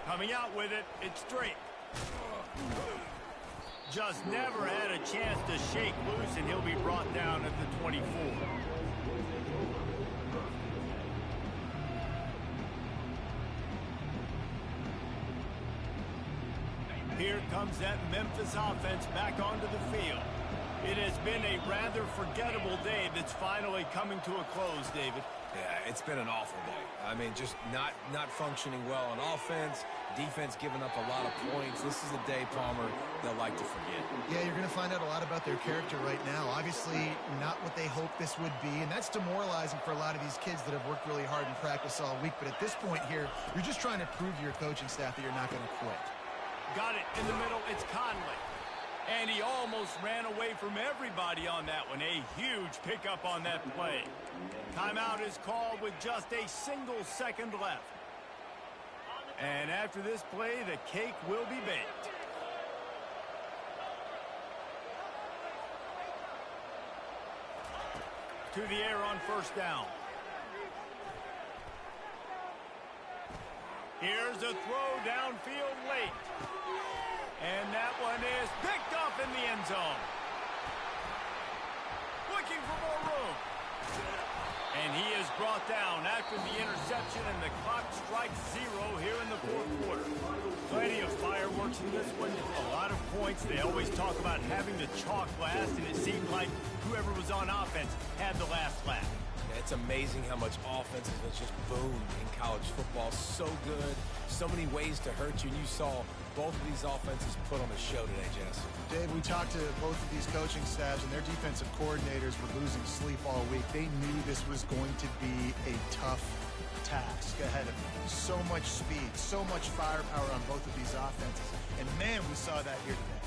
Coming out with it, it's Drake. Just never had a chance to shake loose, and he'll be brought down at the 24. Here comes that Memphis offense back onto the field. It has been a rather forgettable day that's finally coming to a close, David. Yeah, it's been an awful day. I mean, just not functioning well on offense, defense giving up a lot of points. This is a day, Palmer, they'll like to forget. Yeah, you're going to find out a lot about their character right now. Obviously, not what they hoped this would be, and that's demoralizing for a lot of these kids that have worked really hard in practice all week. But at this point here, you're just trying to prove to your coaching staff that you're not going to quit. Got it in the middle. It's Conley. And he almost ran away from everybody on that one. A huge pickup on that play. Timeout is called with just a single second left. And after this play, the cake will be baked. To the air on first down. Here's a throw downfield late. And that one is picked up in the end zone. Looking for more room. And he is brought down after the interception, and the clock strikes 0 here in the fourth quarter. Plenty of fireworks in this one. A lot of points. They always talk about having the chalk last, and it seemed like whoever was on offense had the last laugh. It's amazing how much offense has just boomed in college football. So good, so many ways to hurt you. And you saw both of these offenses put on a show today, Jess. Dave, we talked to both of these coaching staffs, and their defensive coordinators were losing sleep all week. They knew this was going to be a tough task ahead of them. So much speed, so much firepower on both of these offenses. And, man, we saw that here today.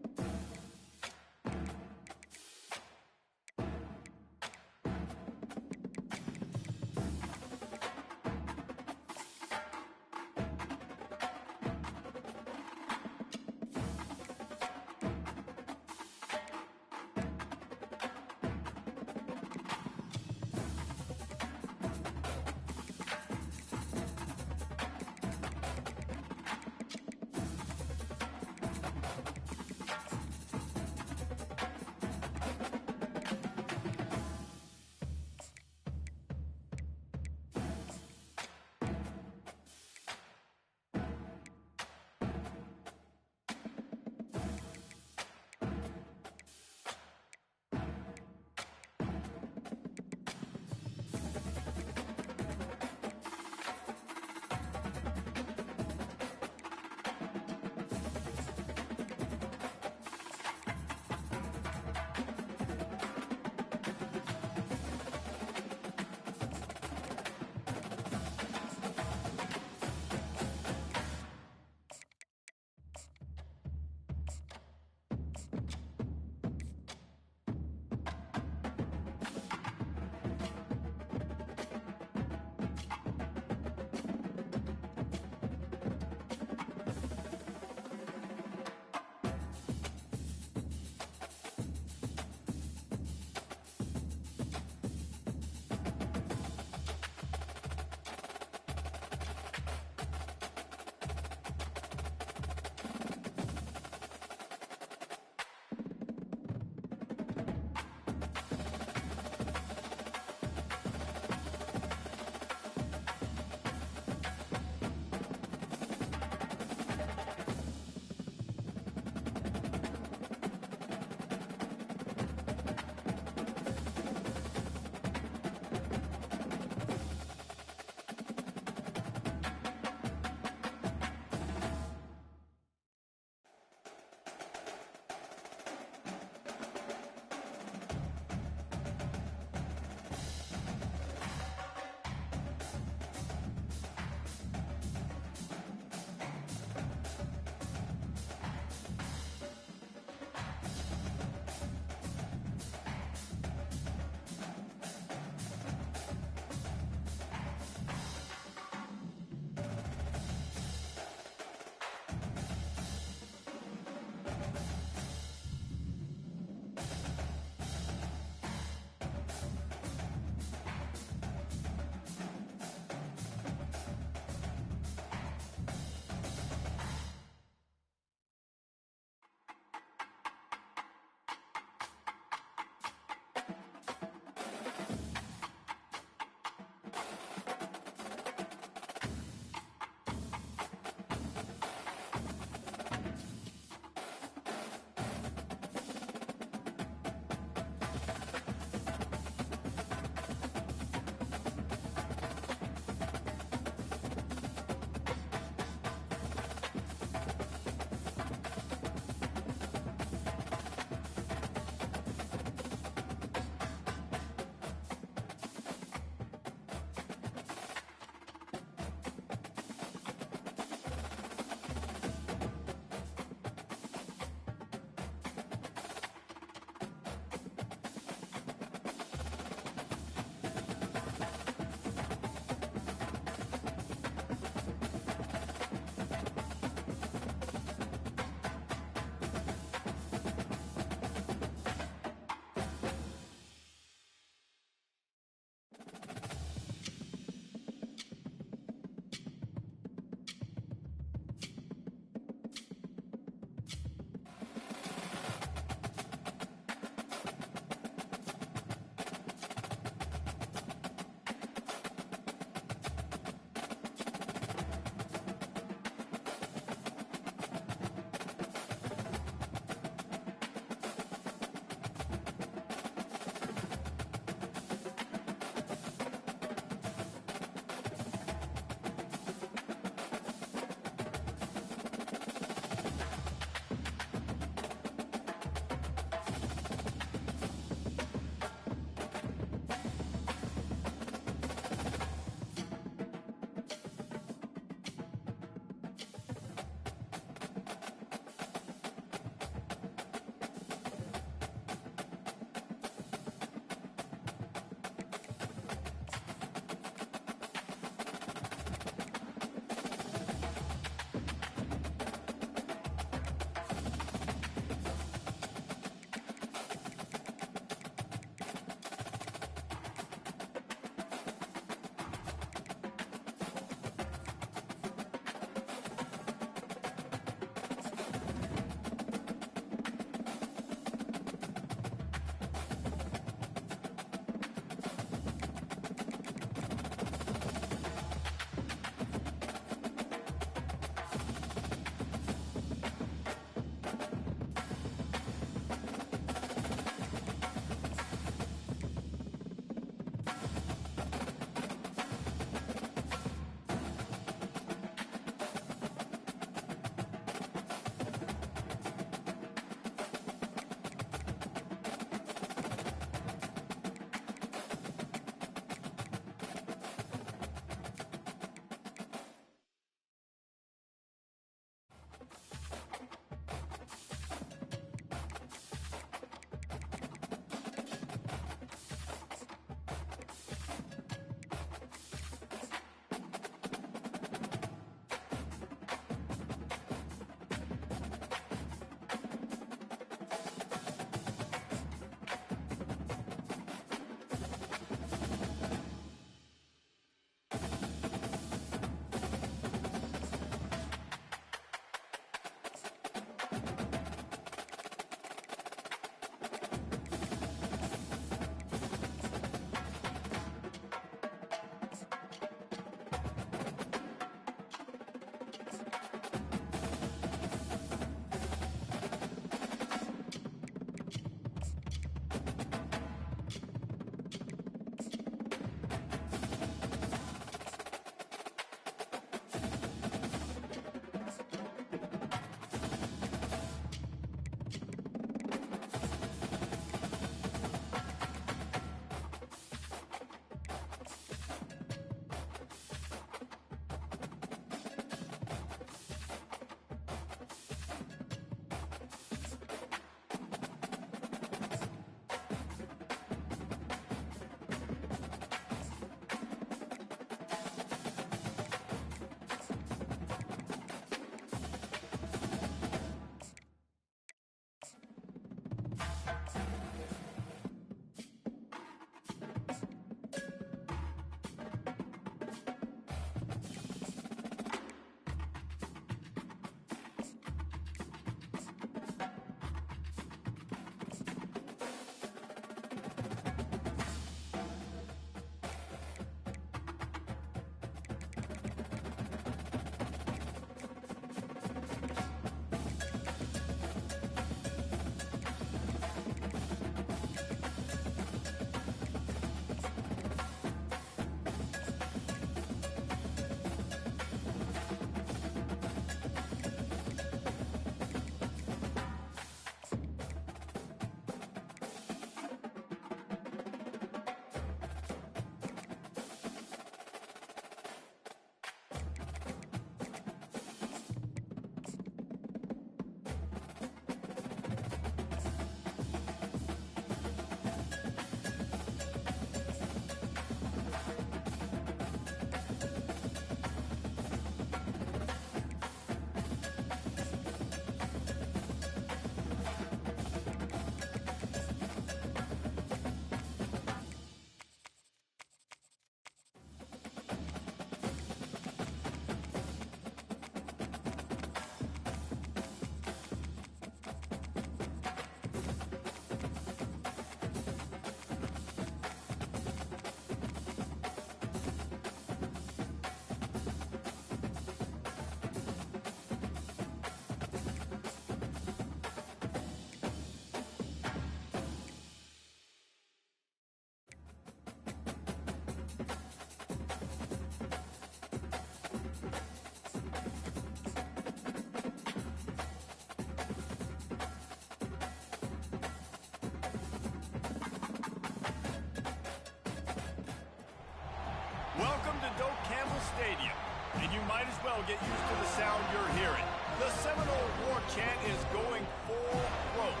get used to the sound you're hearing. The Seminole war chant is going full throat.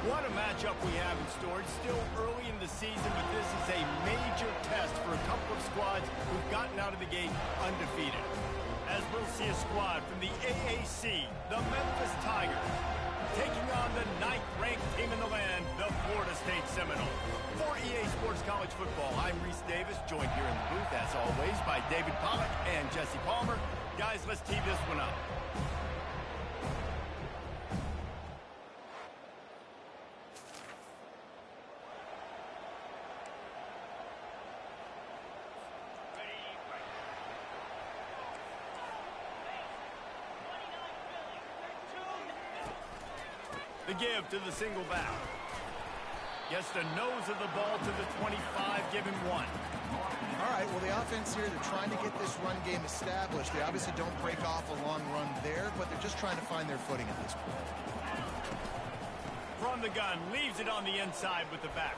What a matchup we have in store. It's still early in the season, but this is a major test for a couple of squads who've gotten out of the gate undefeated. As we'll see a squad from the AAC, the Memphis Tigers, taking on the 9th-ranked team in the land, the Florida State Seminoles. For EA Sports College Football, I'm Reese Davis, joined here in the booth, as always, by David Pollack and Jesse Palmer. Guys, let's tee this one up. The give to the single back. Gets the nose of the ball to the 25, give him 1. All right, well, the offense here, they're trying to get this run game established. They obviously don't break off a long run there, but they're just trying to find their footing at this point. From the gun, leaves it on the inside with the back.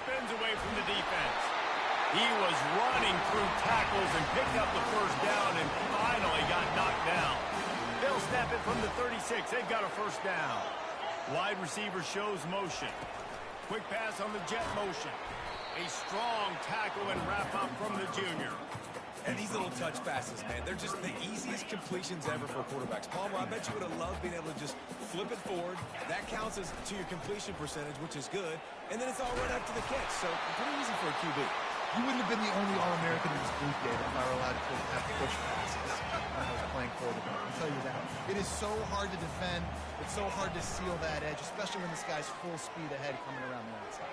Spins away from the defense. He was running through tackles and picked up the first down and finally got knocked down. They'll snap it from the 36. They've got a first down. Wide receiver shows motion. Quick pass on the jet motion. A strong tackle and wrap up from the junior. And these little touch passes, man, they're just the easiest completions ever for quarterbacks. Palmer, I bet you would have loved being able to just flip it forward. That counts as to your completion percentage, which is good. And then it's all right after the catch. So pretty easy for a QB. You wouldn't have been the only All-American in this booth, David, if I were allowed to have to push passes when I was playing quarterback. I'll tell you that. It is so hard to defend. It's so hard to seal that edge, especially when this guy's full speed ahead coming around the outside.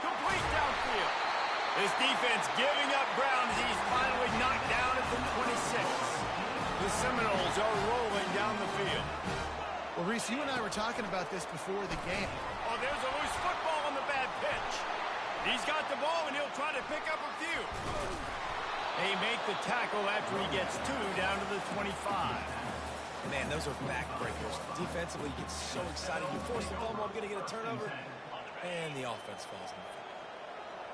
Complete downfield. This defense giving up ground as he's finally knocked down at the 26. The Seminoles are rolling down the field. Well, Reese, you and I were talking about this before the game. Oh, there's a loose football on the bad pitch. He's got the ball, and he'll try to pick up a few. They make the tackle after he gets 2 down to the 25. Man, those are backbreakers. Defensively, you get so excited. You force the ball, I'm going to get a turnover, and the offense falls in.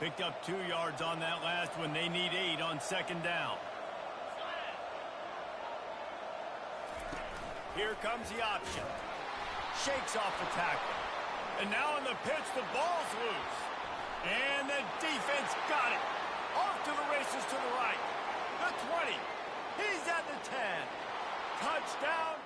Picked up 2 yards on that last one. They need 8 on second down. Here comes the option. Shakes off the tackle. And now in the pitch, the ball's loose. And the defense got it. Off to the races to the right. The 20. He's at the 10. Touchdown.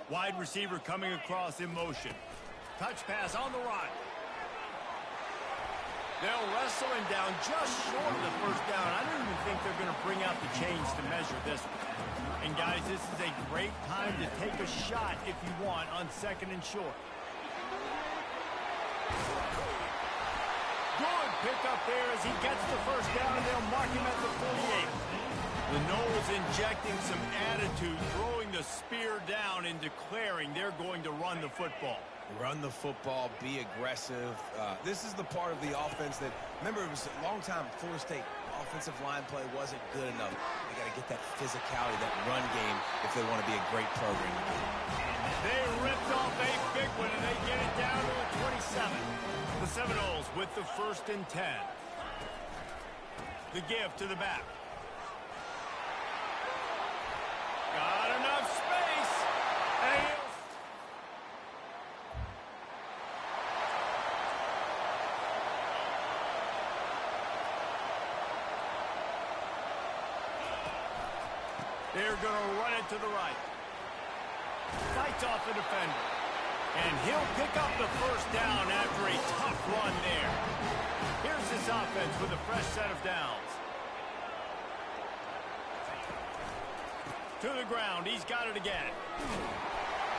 Wide receiver coming across in motion. Touch pass on the run. They'll wrestle him down just short of the first down. I don't even think they're going to bring out the chains to measure this one. And, guys, this is a great time to take a shot if you want on second and short. Good pickup there as he gets the first down, and they'll mark him at the 48. The Noles injecting some attitude, throwing the spear down and declaring they're going to run the football. Run the football, be aggressive. This is the part of the offense that, remember, it was a long time Florida State offensive line play wasn't good enough. They got to get that physicality, that run game, if they want to be a great program. They ripped off a big one, and they get it down to the 27. The Seminoles with the 1st and 10. The give to the back. Got enough space. And they're going to run it to the right. Fights off the defender. And he'll pick up the first down after a tough run there. Here's this offense with a fresh set of downs. To the ground. He's got it again.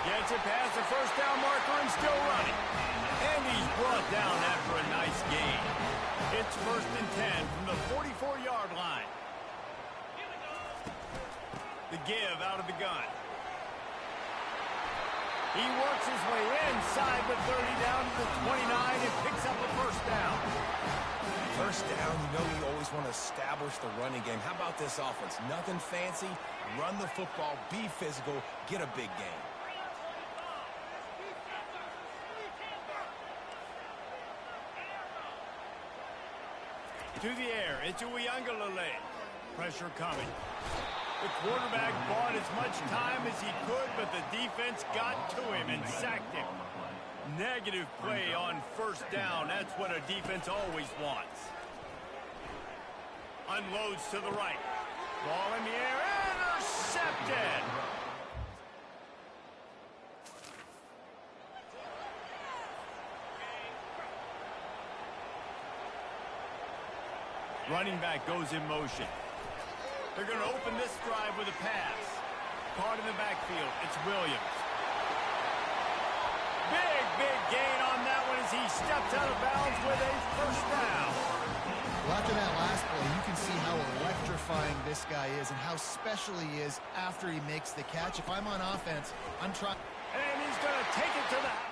Gets it past the first down marker and still running. And he's brought down after a nice gain. It's 1st and 10 from the 44-yard line. The give out of the gun. He works his way inside the 30 down to the 29 and picks up a first down. First down, you know you always want to establish the running game. How about this offense? Nothing fancy. Run the football, be physical, get a big gain. To the air, it's Uiagalelei. Pressure coming. The quarterback bought as much time as he could, but the defense got to him and sacked him. Negative play on first down. That's what a defense always wants. Unloads to the right. Ball in the air. Intercepted. Running back goes in motion. They're going to open this drive with a pass. Caught in the backfield. It's Williams. Big gain on that one as he steps out of bounds with a first down. Well, after that last play, you can see how electrifying this guy is and how special he is after he makes the catch. If I'm on offense, I'm trying. And he's going to take it to the house.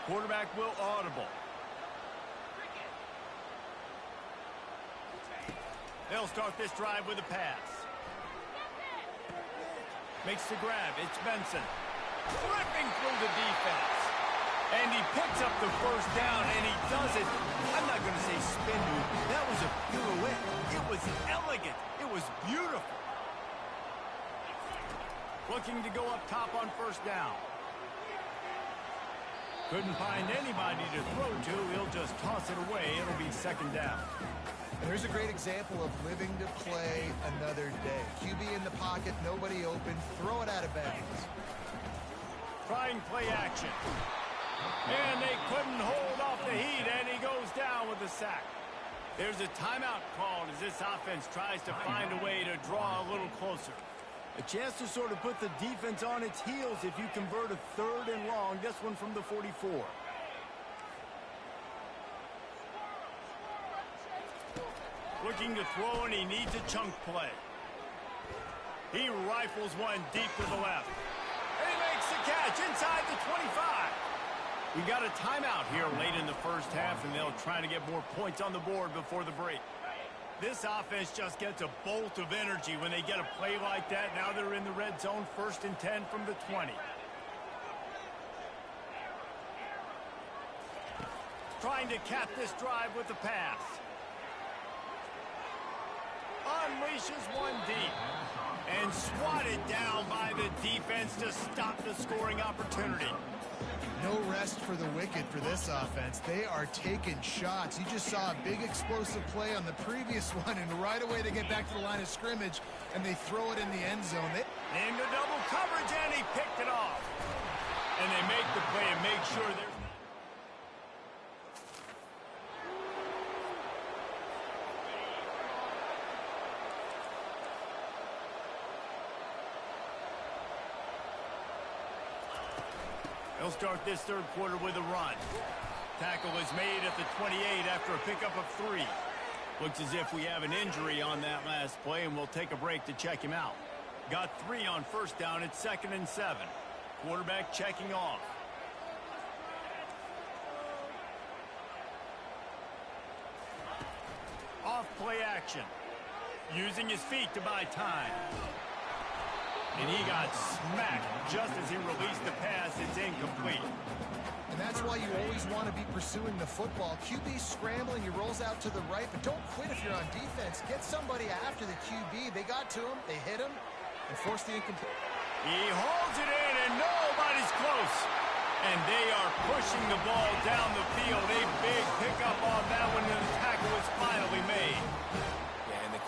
Quarterback will audible. They'll start this drive with a pass. Makes the grab. It's Benson. Ripping through the defense. And he picks up the first down, and he does it. I'm not going to say spin move. That was a pirouette. It was elegant. It was beautiful. Looking to go up top on first down. Couldn't find anybody to throw to. He'll just toss it away. It'll be second down. And here's a great example of living to play another day. QB in the pocket, nobody open, throw it out of bounds. Trying play action. And they couldn't hold off the heat, and he goes down with the sack. There's a timeout called as this offense tries to find a way to draw a little closer. A chance to sort of put the defense on its heels if you convert a third and long, this one from the 44. Looking to throw, and he needs a chunk play. He rifles one deep to the left. And he makes the catch inside the 25. We got a timeout here late in the first half, and they'll try to get more points on the board before the break. This offense just gets a bolt of energy when they get a play like that. Now they're in the red zone, 1st and 10 from the 20. Trying to cap this drive with the pass. Unleashes one deep. And swatted down by the defense to stop the scoring opportunity. No rest for the wicked for this offense. They are taking shots. You just saw a big explosive play on the previous one, and right away they get back to the line of scrimmage, and they throw it in the end zone. Into double coverage, and he picked it off. And they make the play and make sure there's not. They'll start this third quarter with a run. Tackle is made at the 28 after a pickup of 3. Looks as if we have an injury on that last play, and we'll take a break to check him out. Got 3 on first down. It's 2nd and 7. Quarterback checking off. Off play action. Using his feet to buy time. And he got smacked just as he released the pass. It's incomplete. And that's why you always want to be pursuing the football. QB scrambling, he rolls out to the right, but don't quit if you're on defense. Get somebody after the QB. They got to him, they hit him, and forced the incomplete. He holds it in, and nobody's close. And they are pushing the ball down the field. A big pickup on that one, and the tackle is finally made.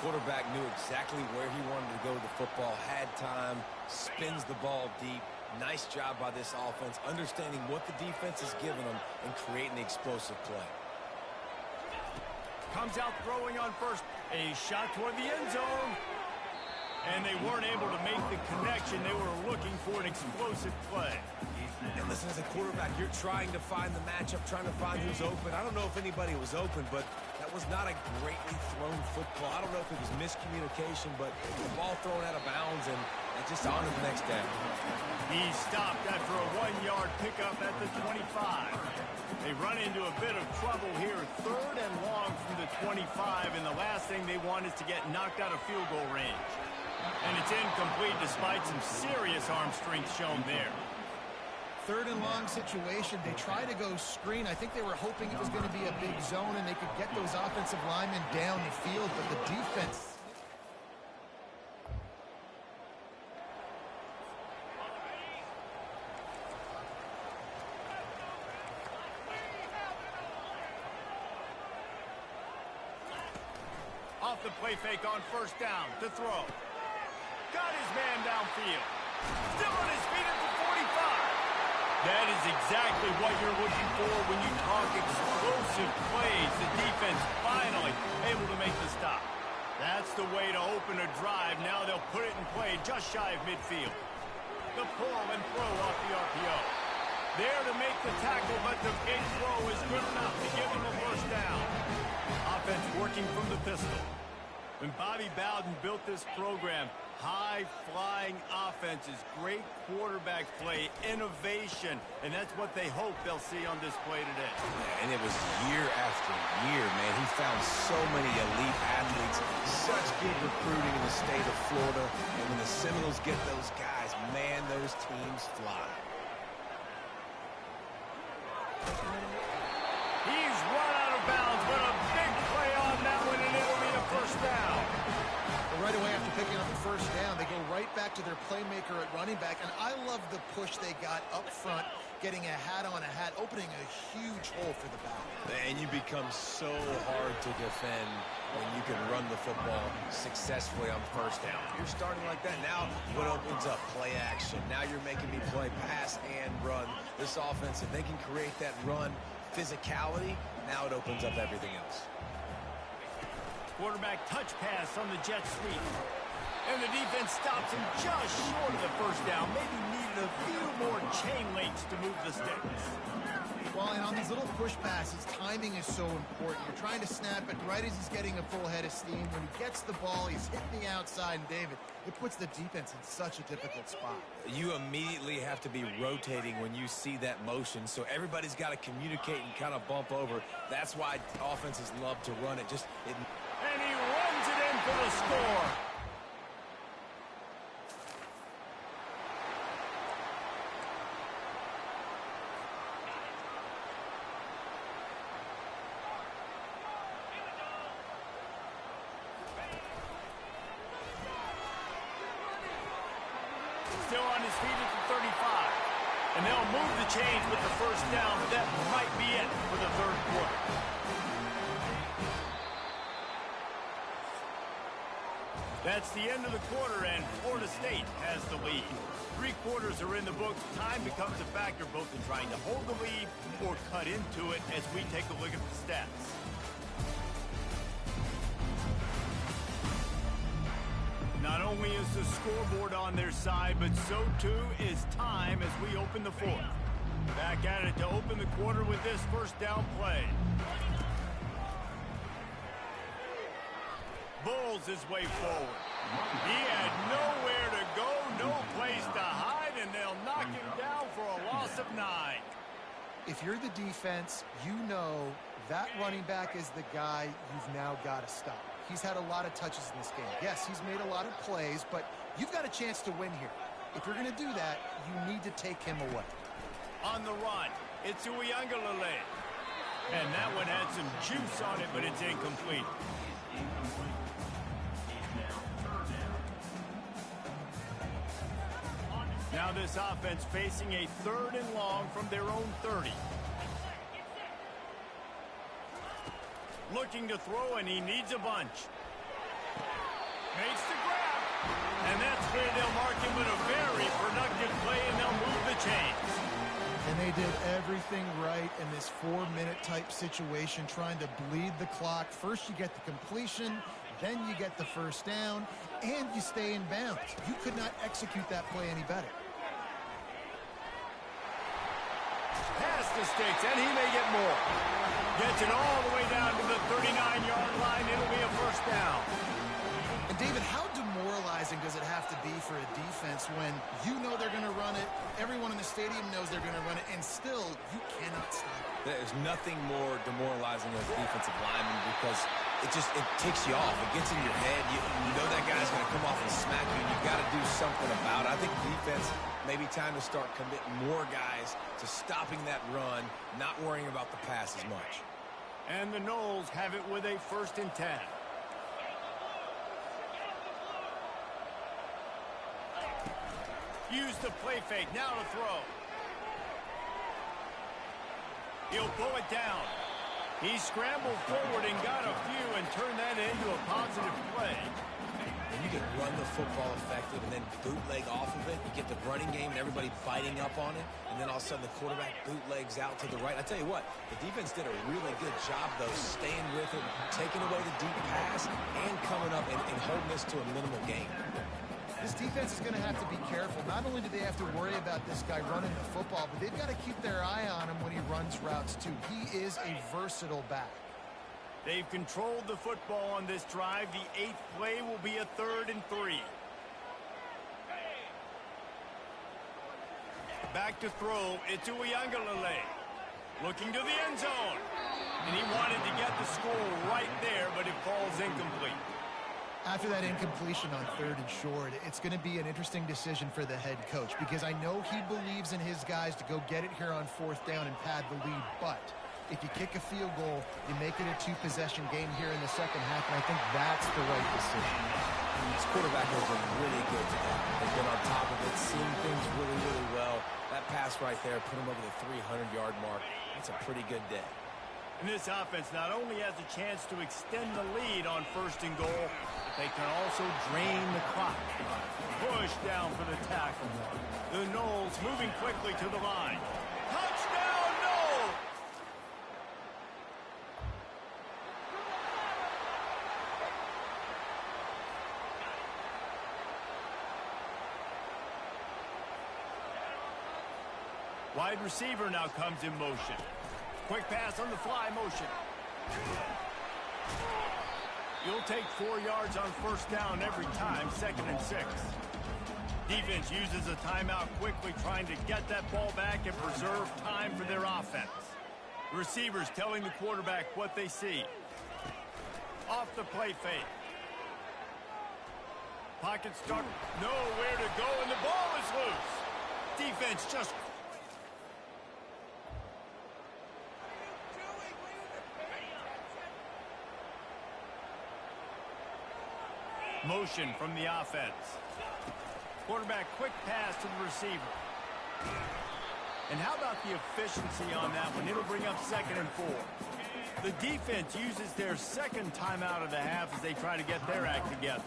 Quarterback knew exactly where he wanted to go with the football, had time, spins the ball deep. Nice job by this offense, understanding what the defense is giving them and creating the explosive play. Comes out throwing on first. A shot toward the end zone. And they weren't able to make the connection. They were looking for an explosive play. And listen, as a quarterback, you're trying to find the matchup, trying to find who's open. I don't know if anybody was open, but that was not a greatly thrown football. I don't know if it was miscommunication, but the ball thrown out of bounds and just on to the next down. He stopped after a 1-yard pickup at the 25. They run into a bit of trouble here, 3rd and long from the 25, and the last thing they want is to get knocked out of field goal range. And it's incomplete despite some serious arm strength shown there. 3rd and long situation. They try to go screen. I think they were hoping it was going to be a big zone and they could get those offensive linemen down the field, but the defense... Off the play fake on 1st down to throw. Got his man downfield. Still on his feet at the 45. That is exactly what you're looking for when you talk explosive plays. The defense finally able to make the stop. That's the way to open a drive. Now they'll put it in play just shy of midfield. The pull and throw off the RPO. There to make the tackle, but the big throw is good enough to give them a 1st down. Offense working from the pistol. When Bobby Bowden built this program, high-flying offenses, great quarterback play, innovation, and that's what they hope they'll see on display today. Yeah, and it was year after year, man. He found so many elite athletes, such good recruiting in the state of Florida, and when the Seminoles get those guys, man, those teams fly. He's run out of bounds, but a big play on that one, and it'll be a 1st down. Right away after picking up the 1st down, they go right back to their playmaker at running back, and I love the push they got up front, getting a hat on a hat, opening a huge hole for the back. And you become so hard to defend when you can run the football successfully on 1st down. You're starting like that. Now what opens up? Play action. Now you're making me play pass and run. This offense, if they can create that run physicality, now it opens up everything else. Quarterback touch pass on the jet sweep. And the defense stops him just short of the 1st down. Maybe needed a few more chain links to move the sticks. Well, and on these little push passes, timing is so important. You're trying to snap it right as he's getting a full head of steam. When he gets the ball, he's hitting the outside, and David, it puts the defense in such a difficult spot. You immediately have to be rotating when you see that motion, so everybody's got to communicate and kind of bump over. That's why offenses love to run it. And he runs it in for the score. Still on his feet at the 35. And they'll move the chains with the 1st down, but that might be it for the 3rd quarter. That's the end of the quarter, and Florida State has the lead. 3 quarters are in the books. Time becomes a factor both in trying to hold the lead or cut into it as we take a look at the stats. Not only is the scoreboard on their side, but so too is time as we open the 4th. Back at it to open the quarter with this 1st down play. Bulls his way forward. He had nowhere to go, no place to hide, and they'll knock him down for a loss of 9. If you're the defense, you know that running back is the guy you've now got to stop. He's had a lot of touches in this game. Yes, he's made a lot of plays, but you've got a chance to win here. If you're going to do that, you need to take him away. On the run, it's Uiagalelei. And that one had some juice on it, but it's incomplete. Now this offense facing a 3rd and long from their own 30. Looking to throw, and he needs a bunch. Makes the grab. And that's where they'll mark him with a very productive play, and they'll move the chains. And they did everything right in this 4-minute type situation, trying to bleed the clock. First you get the completion, then you get the 1st down, and you stay in bounds. You could not execute that play any better. Pass the sticks, and he may get more. Gets it all the way down to the 39-yard line. It'll be a first down. And David, how demoralizing does it have to be for a defense when you know they're going to run it, everyone in the stadium knows they're going to run it, and still you cannot stop it? There's nothing more demoralizing as a defensive lineman because it ticks you off. It gets in your head. You know that guy's going to come off and smack you, and you've got to do something about it. I think defense, maybe time to start committing more guys to stopping that run, not worrying about the pass as much. And the Noles have it with a 1st and 10. Use the play fake. Now to throw. He'll pull it down. He scrambled forward and got a few and turned that into a positive play. And you can run the football effective and then bootleg off of it. You get the running game and everybody biting up on it. And then all of a sudden the quarterback bootlegs out to the right. I tell you what, the defense did a really good job, though, staying with it, taking away the deep pass, and coming up and holding this to a minimal gain. This defense is going to have to be careful. Not only do they have to worry about this guy running the football, but they've got to keep their eye on him when he runs routes, too. He is a versatile back. They've controlled the football on this drive. The 8th play will be a 3rd and 3. Back to throw. It's Uiagalelei. Looking to the end zone. And he wanted to get the score right there, but it falls incomplete. After that incompletion on 3rd and short, it's going to be an interesting decision for the head coach because I know he believes in his guys to go get it here on 4th down and pad the lead. But if you kick a field goal, you make it a 2-possession game here in the second half, and I think that's the right decision. This quarterback has been really good today. They've been on top of it, seeing things really, really well. That pass right there put him over the 300-yard mark. That's a pretty good day. And this offense not only has a chance to extend the lead on 1st and goal, but they can also drain the clock. Push down for the tackle. The Noles moving quickly to the line. Touchdown, Noles! Wide receiver now comes in motion. Quick pass on the fly motion. You'll take 4 yards on 1st down every time, 2nd and 6. Defense uses a timeout quickly, trying to get that ball back and preserve time for their offense. Receivers telling the quarterback what they see. Off the play fake. Pocket start. Nowhere to go, and the ball is loose. Defense just... Motion from the offense. Quarterback quick pass to the receiver. And how about the efficiency on that one? It'll bring up 2nd and 4. The defense uses their 2nd timeout of the half as they try to get their act together.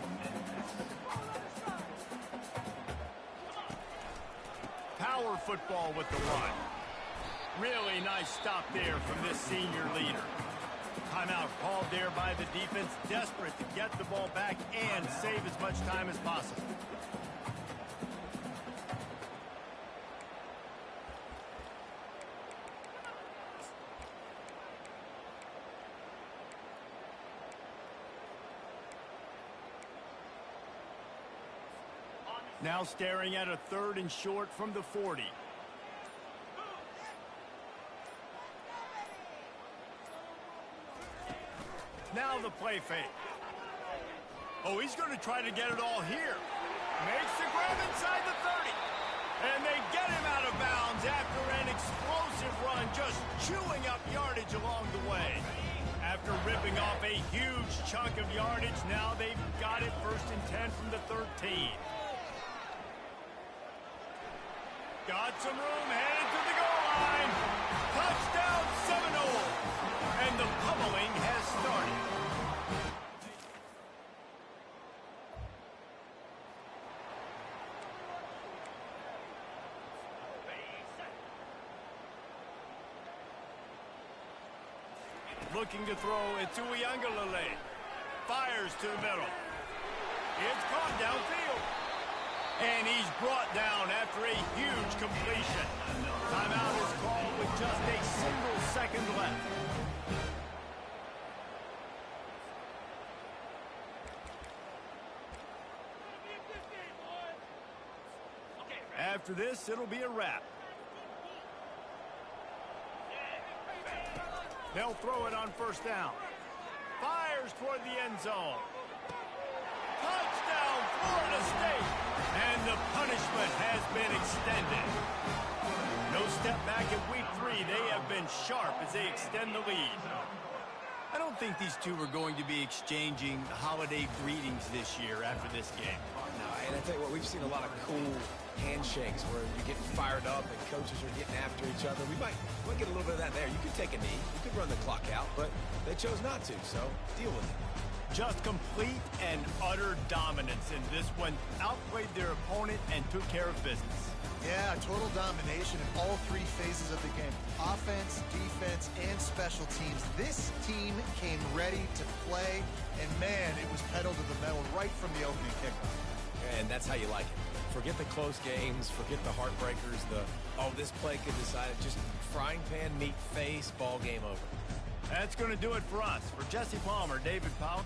Power football with the run. Really nice stop there from this senior leader. Timeout called there by the defense, desperate to get the ball back and save as much time as possible. Now staring at a 3rd and short from the 40. Now the play fake. Oh, he's going to try to get it all here. Makes the grab inside the 30. And they get him out of bounds after an explosive run, just chewing up yardage along the way. After ripping off a huge chunk of yardage, now they've got it 1st and 10 from the 13. Got some room, headed to the goal line. Touchdown Seminole. And the pummeling has started. Looking to throw, it's Uiagalelei. Fires to the middle. It's caught downfield. And he's brought down after a huge completion. Timeout is called with with just a single second left. After this, it'll be a wrap. They'll throw it on first down. Fires toward the end zone. Touchdown, Florida State. And the punishment has been extended. No step back in week 3. They have been sharp as they extend the lead. I don't think these two are going to be exchanging holiday greetings this year after this game. No, and I tell you what, we've seen a lot of cool handshakes where you're getting fired up and coaches are getting after each other. We might get a little bit of that there. You could take a knee. You could run the clock out, but they chose not to, so deal with it. Just complete and utter dominance in this one. Outplayed their opponent and took care of business. Yeah, total domination in all 3 phases of the game. Offense, defense, and special teams. This team came ready to play, and man, it was pedal to the metal right from the opening kickoff. And that's how you like it. Forget the close games, forget the heartbreakers, this play could decide it. Just frying pan, meat face, ball game over. That's going to do it for us. For Jesse Palmer, David Powell.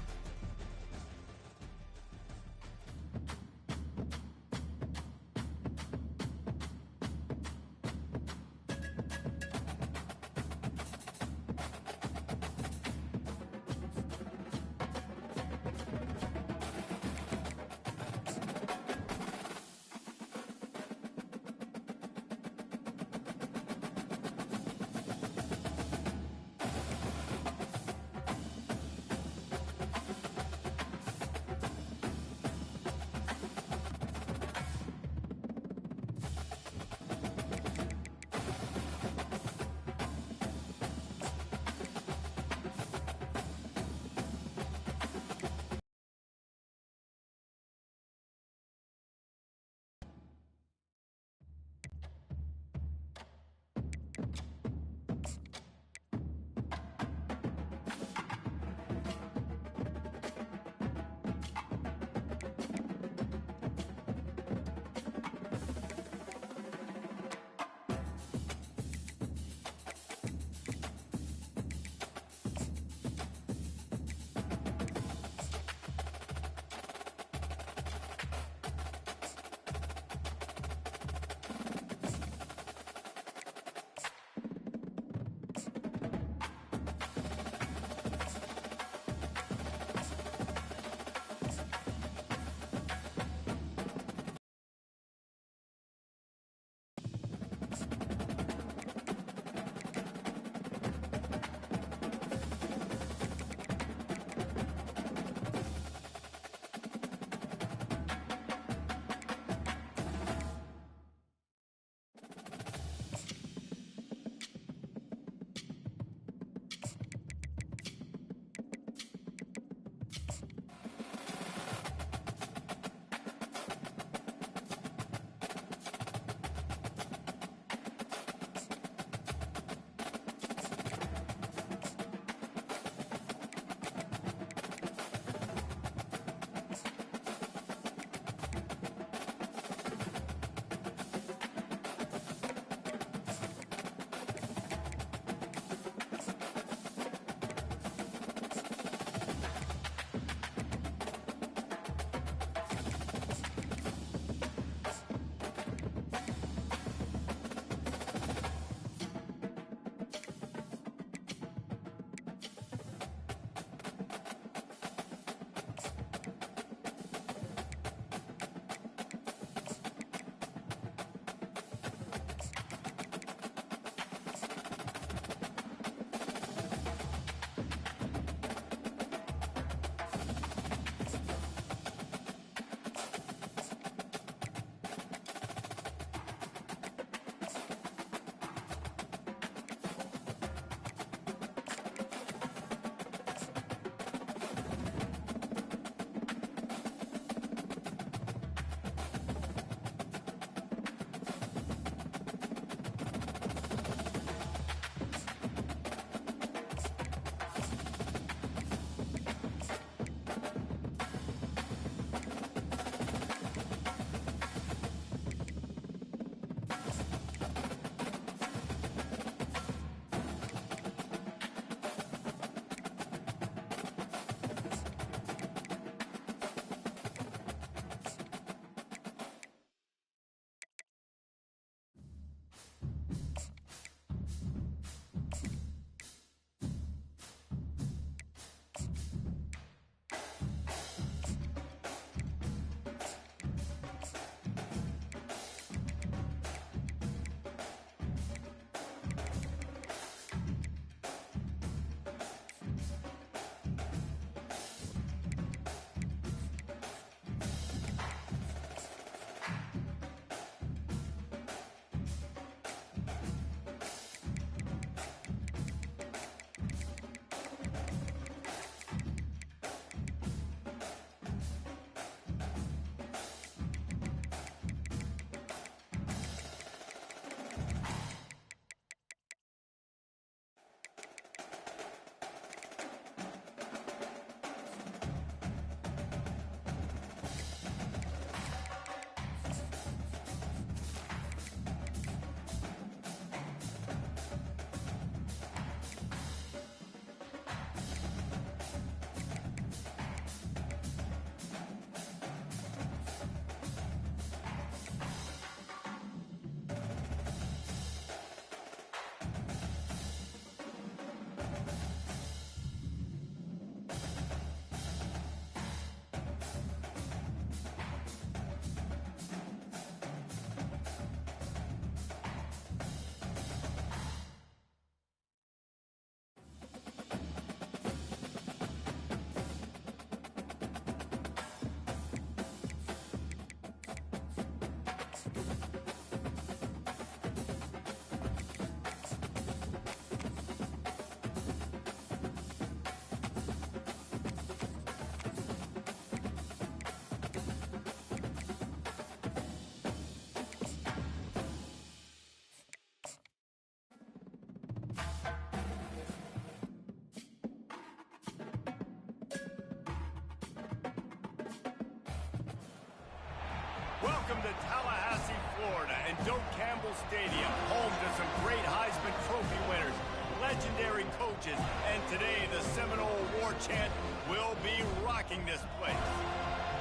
Welcome to Tallahassee, Florida, and Doak Campbell Stadium, home to some great Heisman Trophy winners, legendary coaches, and today the Seminole War Chant will be rocking this place.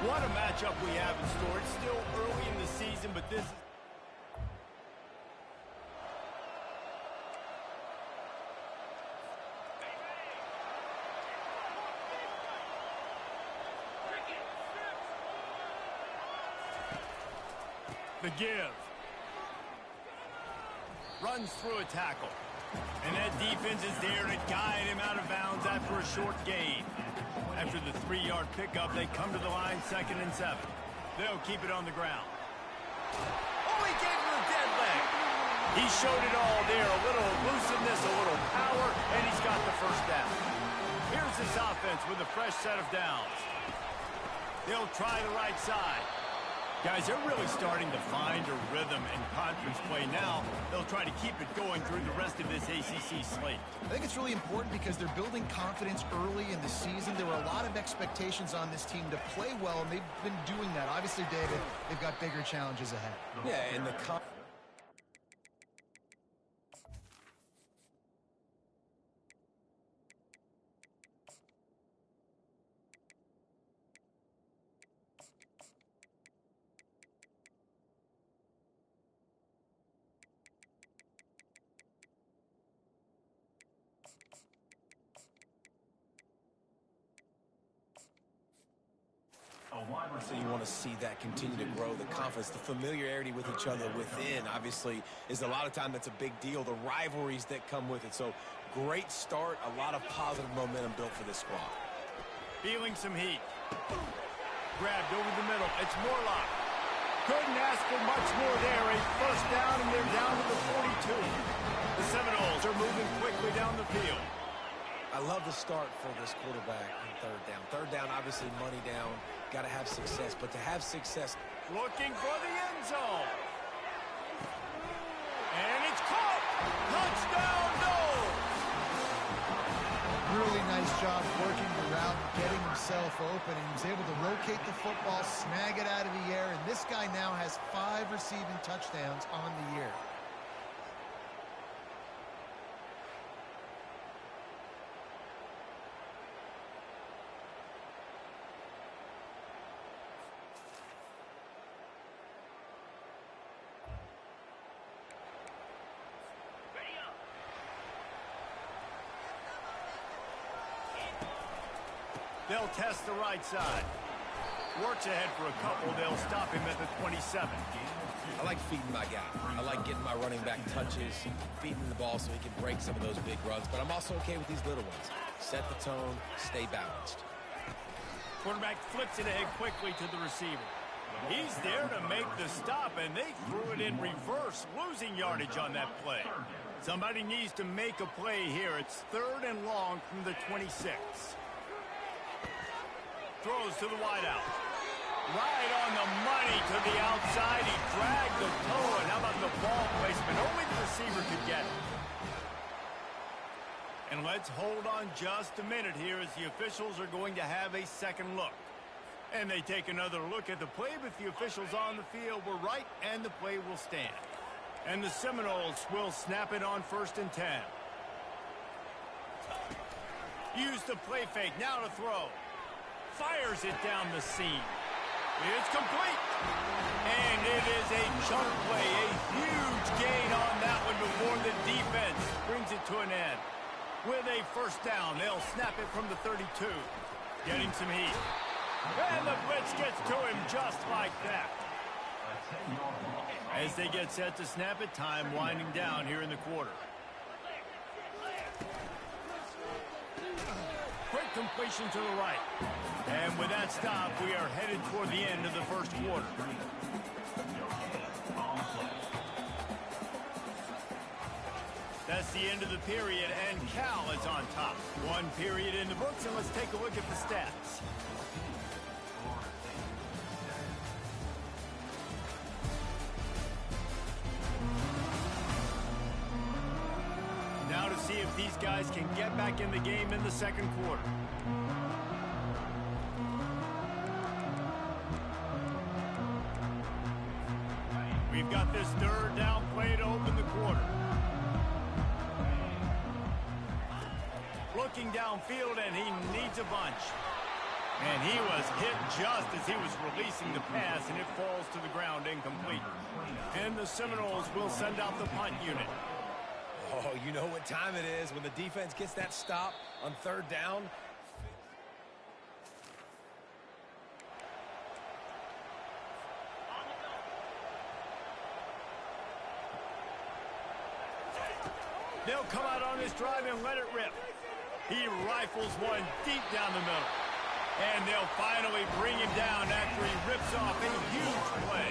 What a matchup we have in store. It's still early in the season, but this is... The give. Runs through a tackle. And that defense is there to guide him out of bounds after a short gain. After the 3-yard pickup, they come to the line 2nd and 7. They'll keep it on the ground. Oh, he gave him a dead leg. He showed it all there. A little elusiveness, a little power, and he's got the first down. Here's this offense with a fresh set of downs. They'll try the right side. Guys, they're really starting to find a rhythm in conference play now. They'll try to keep it going through the rest of this ACC slate. I think it's really important because they're building confidence early in the season. There were a lot of expectations on this team to play well, and they've been doing that. Obviously, David, they've got bigger challenges ahead. Yeah, and the So you want to see that continue to grow, the confidence, the familiarity with each other within, obviously, is a lot of time that's a big deal, the rivalries that come with it. So great start, a lot of positive momentum built for this squad. Feeling some heat. Grabbed over the middle. It's Morlock. Couldn't ask for much more there. A first down, and they're down to the 42. The Seminoles are moving quickly down the field. I love the start for this quarterback in 3rd down. 3rd down, obviously, money down. Got to have success, but to have success... Looking for the end zone. And it's caught. Touchdown, no! Really nice job working the route, getting himself open, and he was able to rotate the football, snag it out of the air, and this guy now has 5 receiving touchdowns on the year. They'll test the right side. Works ahead for a couple. They'll stop him at the 27. I like feeding my guy. I like getting my running back touches, feeding the ball so he can break some of those big runs. But I'm also okay with these little ones. Set the tone, stay balanced. Quarterback flips it ahead quickly to the receiver. He's there to make the stop, and they threw it in reverse, losing yardage on that play. Somebody needs to make a play here. It's 3rd and long from the 26. Throws to the wideout. Right on the money to the outside. He dragged the toe, and how about the ball placement? Only the receiver could get it. And let's hold on just a minute here as the officials are going to have a second look. And they take another look at the play, but the officials on the field were right, and the play will stand. And the Seminoles will snap it on 1st and 10. Use the play fake, now to throw. Fires it down the seam. It's complete. And it is a chunk play, a huge gain on that one before the defense brings it to an end. With a first down, they'll snap it from the 32. Getting some heat. And the blitz gets to him just like that. As they get set to snap it, time winding down here in the quarter. Quick completion to the right. And with that stop, we are headed toward the end of the first quarter. That's the end of the period, and Cal is on top. 1 period in the books, and let's take a look at the stats. Now to see if these guys can get back in the game in the second quarter. We've got this third down play to open the quarter. Looking downfield, and he needs a bunch. And he was hit just as he was releasing the pass, and it falls to the ground incomplete. And the Seminoles will send out the punt unit. Oh, you know what time it is when the defense gets that stop on third down. They'll come out on this drive and let it rip. He rifles one deep down the middle. And they'll finally bring him down after he rips off a huge play.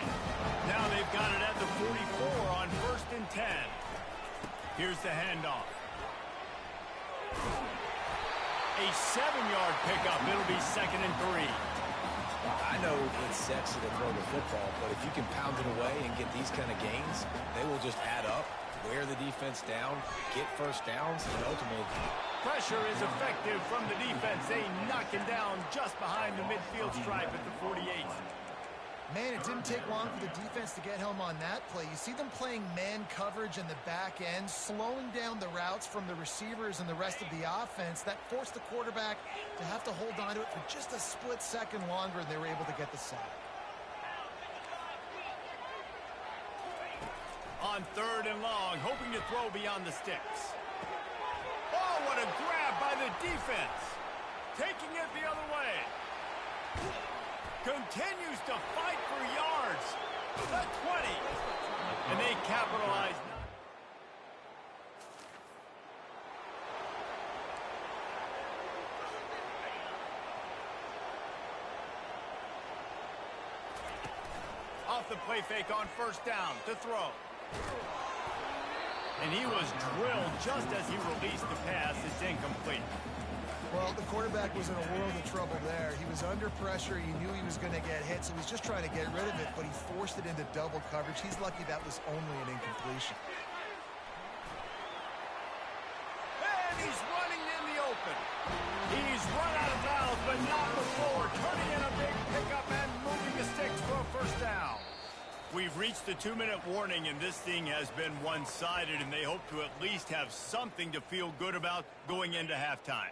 Now they've got it at the 44 on 1st and 10. Here's the handoff. A 7-yard pickup. It'll be 2nd and 3. I know it's sexy to throw the football, but if you can pound it away and get these kind of gains, they will just add up, wear the defense down, get first downs, and ultimately... Pressure is effective from the defense. They knock him down just behind the midfield stripe at the 48. Man, it didn't take long for the defense to get home on that play. You see them playing man coverage in the back end, slowing down the routes from the receivers and the rest of the offense. That forced the quarterback to have to hold on to it for just a split second longer, and they were able to get the sack. On 3rd and long, hoping to throw beyond the sticks. Oh, what a grab by the defense. Taking it the other way. Continues to fight for yards. The 20. And they capitalize. Off the play fake on 1st down to throw. And he was drilled just as he released the pass. It's incomplete. Well, the quarterback was in a world of trouble there. He was under pressure. He knew he was going to get hit, so he was just trying to get rid of it, but he forced it into double coverage. He's lucky that was only an incompletion. And he's running in the open. He's run out of bounds, but not before turning in a big pickup and moving the sticks for a 1st down. We've reached the 2-minute warning, and this thing has been one-sided, and they hope to at least have something to feel good about going into halftime.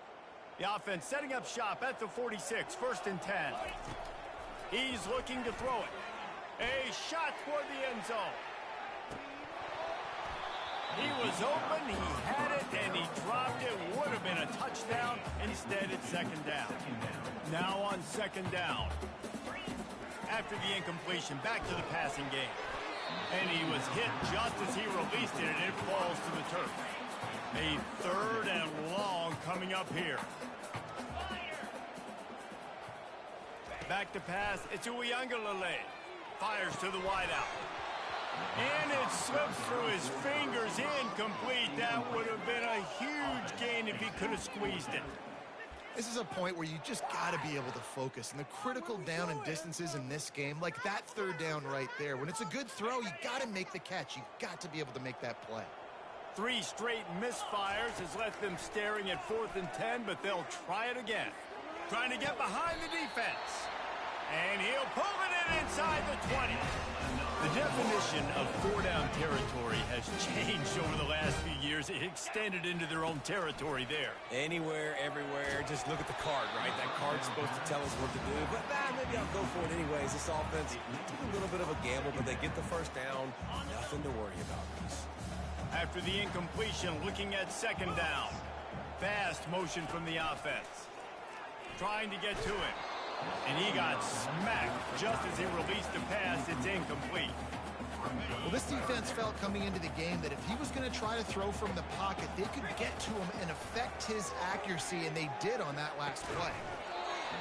The offense setting up shop at the 46, 1st and 10. He's looking to throw it. A shot toward the end zone. He was open, he had it, and he dropped it. Would have been a touchdown. Instead, it's 2nd down. Now on 2nd down. After the incompletion, back to the passing game. And he was hit just as he released it, and it falls to the turf. A 3rd and long coming up here. Back to pass. It's Uiagalelei. Fires to the wideout. And it slips through his fingers. Incomplete. That would have been a huge gain if he could have squeezed it. This is a point where you just got to be able to focus. And the critical down and distances in this game, like that 3rd down right there, when it's a good throw, you got to make the catch. You got to be able to make that play. 3 straight misfires has left them staring at 4th and 10, but they'll try it again. Trying to get behind the defense. And he'll pull it in inside the 20. The definition of 4-down territory has changed over the last few years. It extended into their own territory there. Anywhere, everywhere, just look at the card, right? That card's supposed to tell us what to do, but maybe I'll go for it anyways. This offense took a little bit of a gamble, but they get the 1st down. Nothing to worry about, Reese. After the incompletion, looking at 2nd down. Fast motion from the offense. Trying to get to him. And he got smacked just as he released the pass. It's incomplete. Well, this defense felt coming into the game that if he was going to try to throw from the pocket, they could get to him and affect his accuracy, and they did on that last play.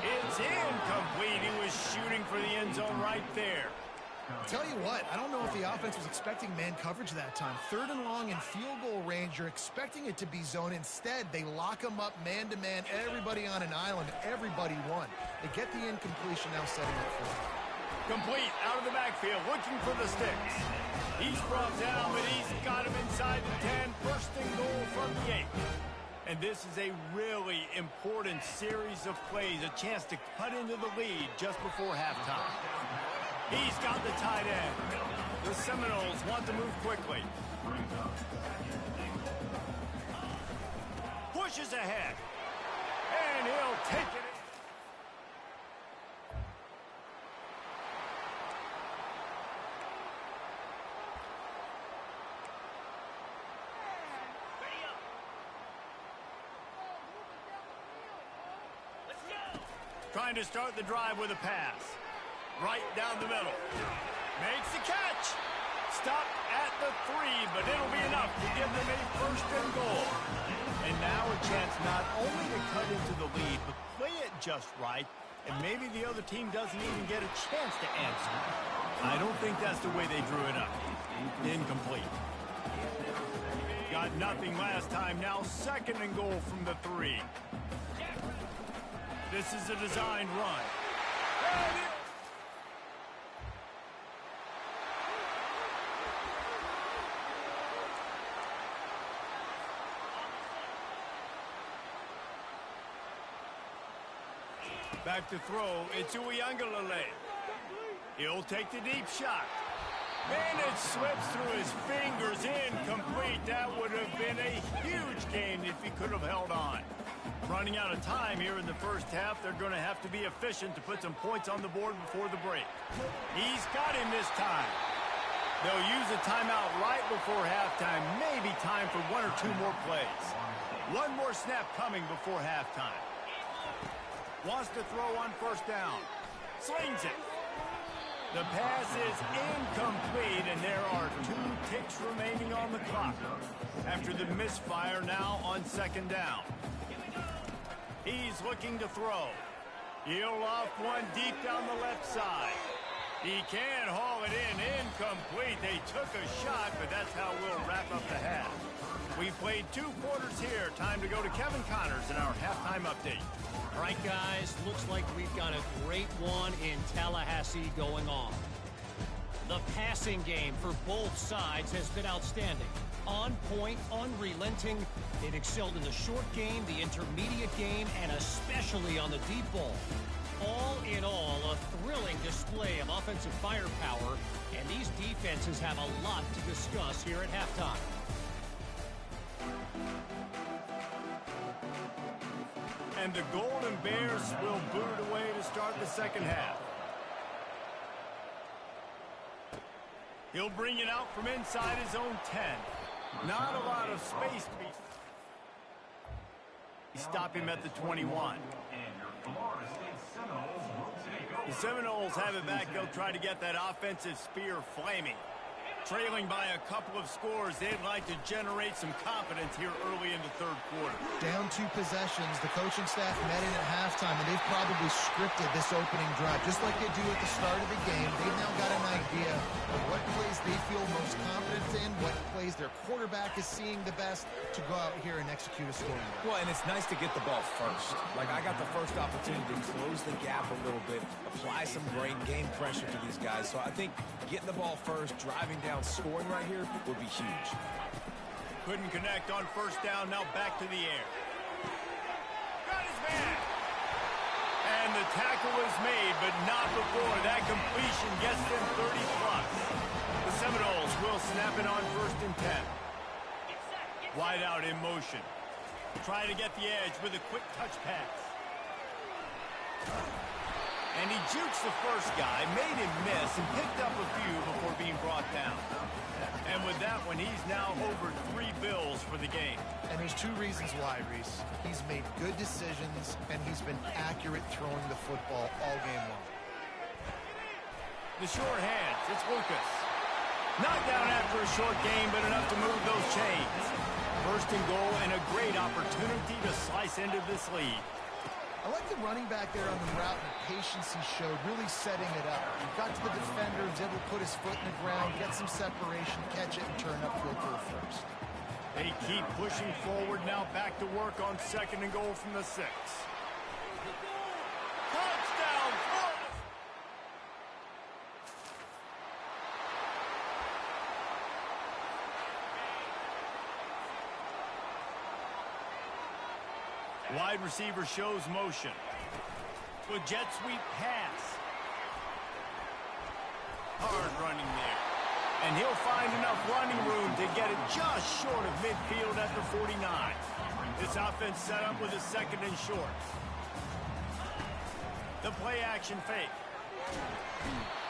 It's incomplete. He was shooting for the end zone right there. I'll tell you what, I don't know if the offense was expecting man coverage that time. 3rd and long in field goal range, you're expecting it to be zone. Instead, they lock him up man-to-man, everybody on an island, everybody won. They get the incompletion, now setting up for it. Complete, out of the backfield, looking for the sticks. He's brought down, but he's got him inside the 10, 1st and goal from the 8. And this is a really important series of plays, a chance to cut into the lead just before halftime. He's got the tight end. The Seminoles want to move quickly. Pushes ahead. And he'll take it. Trying to start the drive with a pass. Right down the middle. Makes the catch. Stopped at the 3, but it'll be enough to give them a first and goal. And now a chance not only to cut into the lead, but play it just right, and maybe the other team doesn't even get a chance to answer. I don't think that's the way they drew it up. Incomplete. Got nothing last time. Now second and goal from the 3. This is a designed run. Back to throw. It's Uyangalele. He'll take the deep shot. And it slips through his fingers. Incomplete. That would have been a huge gain if he could have held on. Running out of time here in the first half. They're going to have to be efficient to put some points on the board before the break. He's got him this time. They'll use a timeout right before halftime. Maybe time for 1 or 2 more plays. One more snap coming before halftime. Wants to throw on first down. Slings it. The pass is incomplete, and there are 2 ticks remaining on the clock. After the misfire, now on second down. He's looking to throw. He'll off one deep down the left side. He can haul it in. Incomplete. They took a shot, but that's how we'll wrap up the half. We played 2 quarters here. Time to go to Kevin Connors in our halftime update. All right, guys, looks like we've got a great one in Tallahassee going on. The passing game for both sides has been outstanding. On point, unrelenting. They've excelled in the short game, the intermediate game, and especially on the deep ball. All in all, a thrilling display of offensive firepower, and these defenses have a lot to discuss here at halftime. And the Golden Bears will boot it away to start the second half. He'll bring it out from inside his own 10. Not a lot of space to be. Stop him at the 21. The Seminoles have it back. They'll try to get that offensive spear flaming. Trailing by a couple of scores, they'd like to generate some confidence here early in the third quarter. Down 2 possessions. The coaching staff met in at halftime, and they've probably scripted this opening drive. Just like they do at the start of the game, they've now got an idea of what plays they feel most confident in, what plays their quarterback is seeing the best to go out here and execute a scoring drive. Well, and it's nice to get the ball first. Like, I got the first opportunity to close the gap a little bit, apply some great game pressure to these guys. So I think getting the ball first, driving down, scoring right here would be huge. Couldn't connect on first down. Now back to the air. Got his man. And the tackle was made, but not before. That completion gets them 30-plus. The Seminoles will snap it on first and 10. Wide out in motion. Trying to get the edge with a quick touch pass. And he jukes the first guy, made him miss, and picked up a few before being brought down. And with that one, he's now over 3 bills for the game. And there's 2 reasons why, Reese. He's made good decisions, and he's been accurate throwing the football all game long. The short hands, it's Lucas. Knocked down after a short game, but enough to move those chains. First and goal, and a great opportunity to slice into this lead. I like the running back there on the route and the patience he showed, really setting it up. He got to the defender, was able to put his foot in the ground, get some separation, catch it, and turn upfield for a first. They keep pushing forward now, back to work on second and goal from the 6. Touchdown, Florida! Wide receiver shows motion. With jet sweep pass. Hard running there. And he'll find enough running room to get it just short of midfield at the 49. This offense set up with a second and short. The play action fake.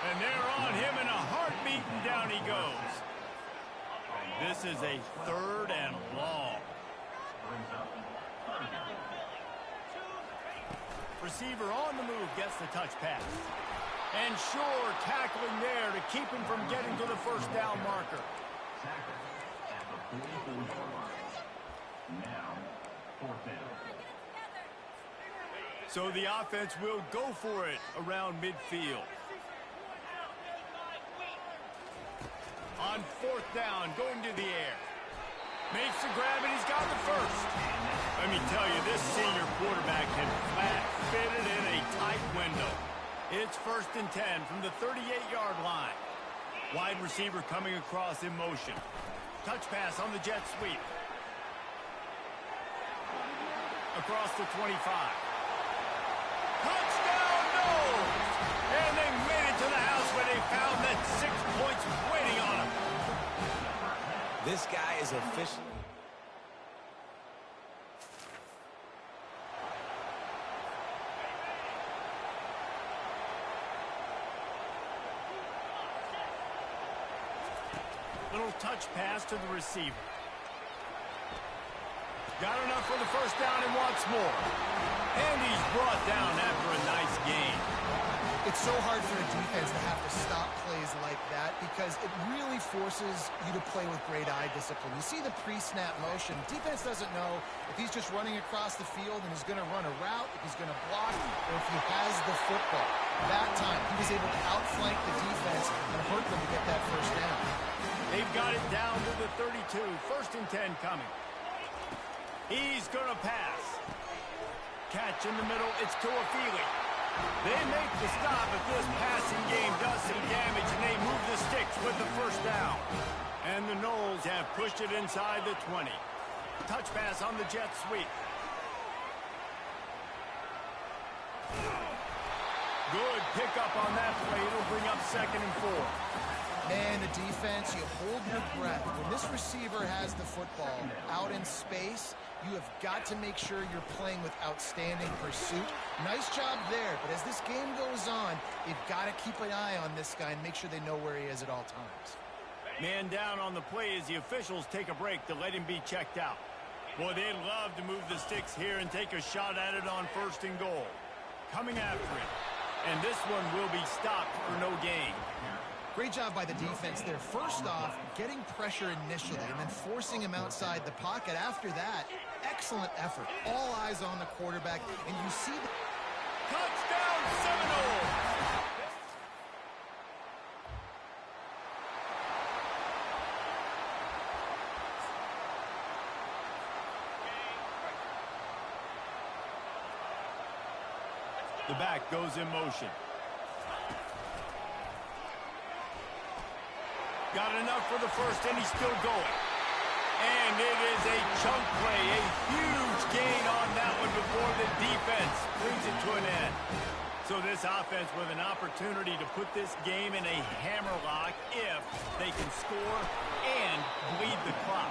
And they're on him in a heartbeat, and down he goes. This is a third and long. Receiver on the move gets the touch pass. And sure, tackling there to keep him from getting to the first down marker. So the offense will go for it around midfield. On fourth down, going to the air. Makes the grab, and he's got the first. Let me tell you, this senior quarterback can flat fit it in a tight window. It's 1st and 10 from the 38-yard line. Wide receiver coming across in motion. Touch pass on the jet sweep. Across the 25. Touchdown, no! And they made it to the house where they found that 6 points waiting on them. This guy is officially... Little touch pass to the receiver. Got enough for the first down and wants more. And he's brought down after a nice gain. It's so hard for a defense to have to stop plays like that because it really forces you to play with great eye discipline. You see the pre-snap motion. Defense doesn't know if he's just running across the field and he's going to run a route, if he's going to block, or if he has the football. That time, he was able to outflank the defense and hurt them to get that first down. They've got it down to the 32. 1st and 10 coming. He's going to pass. Catch in the middle. It's to Afili. They make the stop if this passing game does some damage, and they move the sticks with the first down. And the Noles have pushed it inside the 20. Touch pass on the jet sweep. Good pickup on that play. It'll bring up 2nd and 4. Man, the defense, you hold your breath. When this receiver has the football out in space, you have got to make sure you're playing with outstanding pursuit. Nice job there, but as this game goes on, you've got to keep an eye on this guy and make sure they know where he is at all times. Man down on the play as the officials take a break to let him be checked out. Boy, they'd love to move the sticks here and take a shot at it on 1st and goal. Coming after it. And this one will be stopped for no gain. Great job by the defense there. First off, getting pressure initially and then forcing him outside the pocket. After that, excellent effort. All eyes on the quarterback, and you see the... Touchdown, Seminoles! The back goes in motion. Got enough for the first, and he's still going. And it is a chunk play, a huge gain on that one before the defense brings it to an end. So this offense with an opportunity to put this game in a hammerlock if they can score and bleed the clock.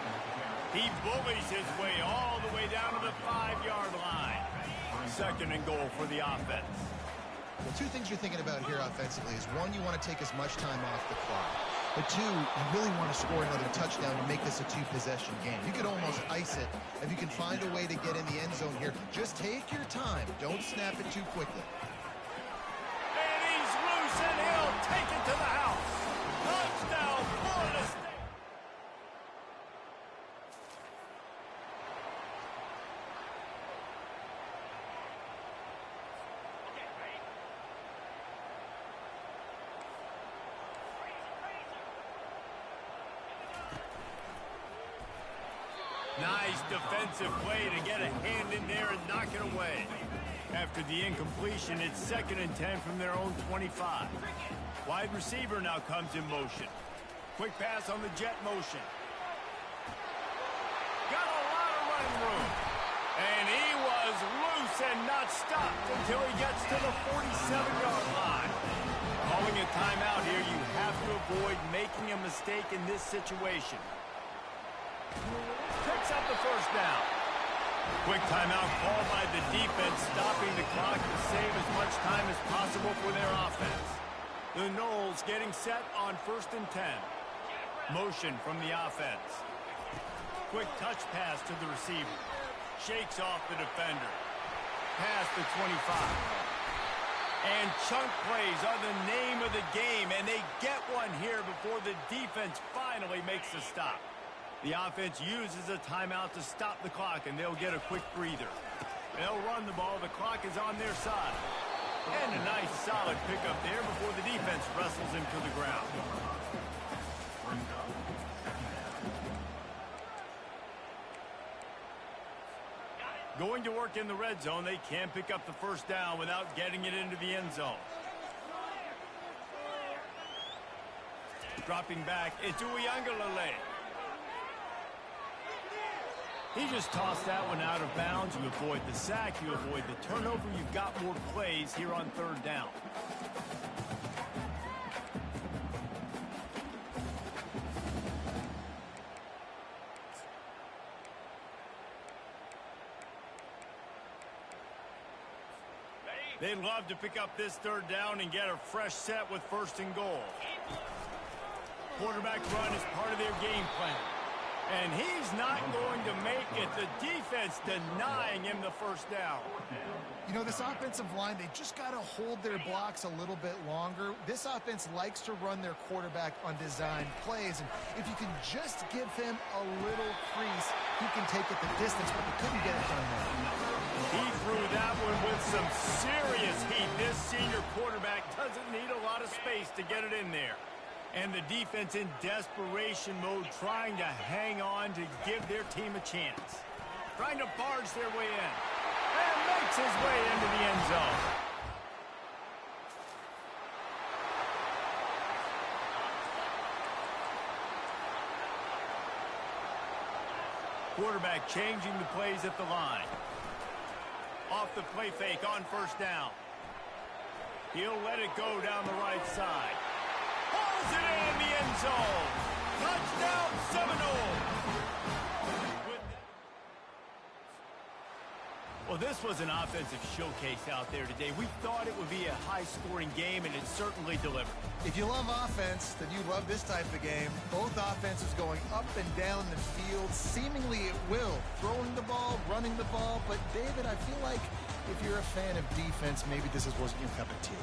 He bullies his way all the way down to the 5-yard line. 2nd and goal for the offense. Well, 2 things you're thinking about here offensively is, 1, you want to take as much time off the clock. But 2, you really want to score another touchdown to make this a 2-possession game. You could almost ice it if you can find a way to get in the end zone here. Just take your time. Don't snap it too quickly. And he's loose, and he'll take it to the house. Touchdown, Florida State. Nice defensive play to get a hand in there and knock it away. After the incompletion, it's 2nd and 10 from their own 25. Wide receiver now comes in motion. Quick pass on the jet motion. Got a lot of running room. And he was loose, and and not stopped until he gets to the 47-yard line. Calling a timeout here, you have to avoid making a mistake in this situation. Picks up the first down. Quick timeout called by the defense, stopping the clock to save as much time as possible for their offense. The Noles getting set on 1st and 10. Motion from the offense. Quick touch pass to the receiver. Shakes off the defender. Past the 25. And chunk plays are the name of the game, and they get one here before the defense finally makes a stop. The offense uses a timeout to stop the clock, and they'll get a quick breather. They'll run the ball. The clock is on their side. And a nice, solid pickup there before the defense wrestles him to the ground. Going to work in the red zone, they can't pick up the first down without getting it into the end zone. Dropping back, it's Uiagalelei. He just tossed that one out of bounds. You avoid the sack, you avoid the turnover. You've got more plays here on 3rd down. They'd love to pick up this 3rd down and get a fresh set with 1st and goal. Quarterback run is part of their game plan. And he's not going to make it. The defense denying him the first down. You know, this offensive line, they just got to hold their blocks a little bit longer. This offense likes to run their quarterback on designed plays. And if you can just give him a little crease, he can take it the distance, but they couldn't get it done there. He threw that one with some serious heat. This senior quarterback doesn't need a lot of space to get it in there. And the defense in desperation mode, trying to hang on to give their team a chance. Trying to barge their way in. And makes his way into the end zone. Quarterback changing the plays at the line. Off the play fake on 1st down. He'll let it go down the right side. Pulls it in the end zone. Touchdown Seminole. Well, this was an offensive showcase out there today. We thought it would be a high-scoring game, and it certainly delivered. If you love offense, then you love this type of game. Both offenses going up and down the field, seemingly at will. Throwing the ball, running the ball. But, David, I feel like if you're a fan of defense, maybe this wasn't your cup of tea.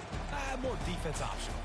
More defense optional.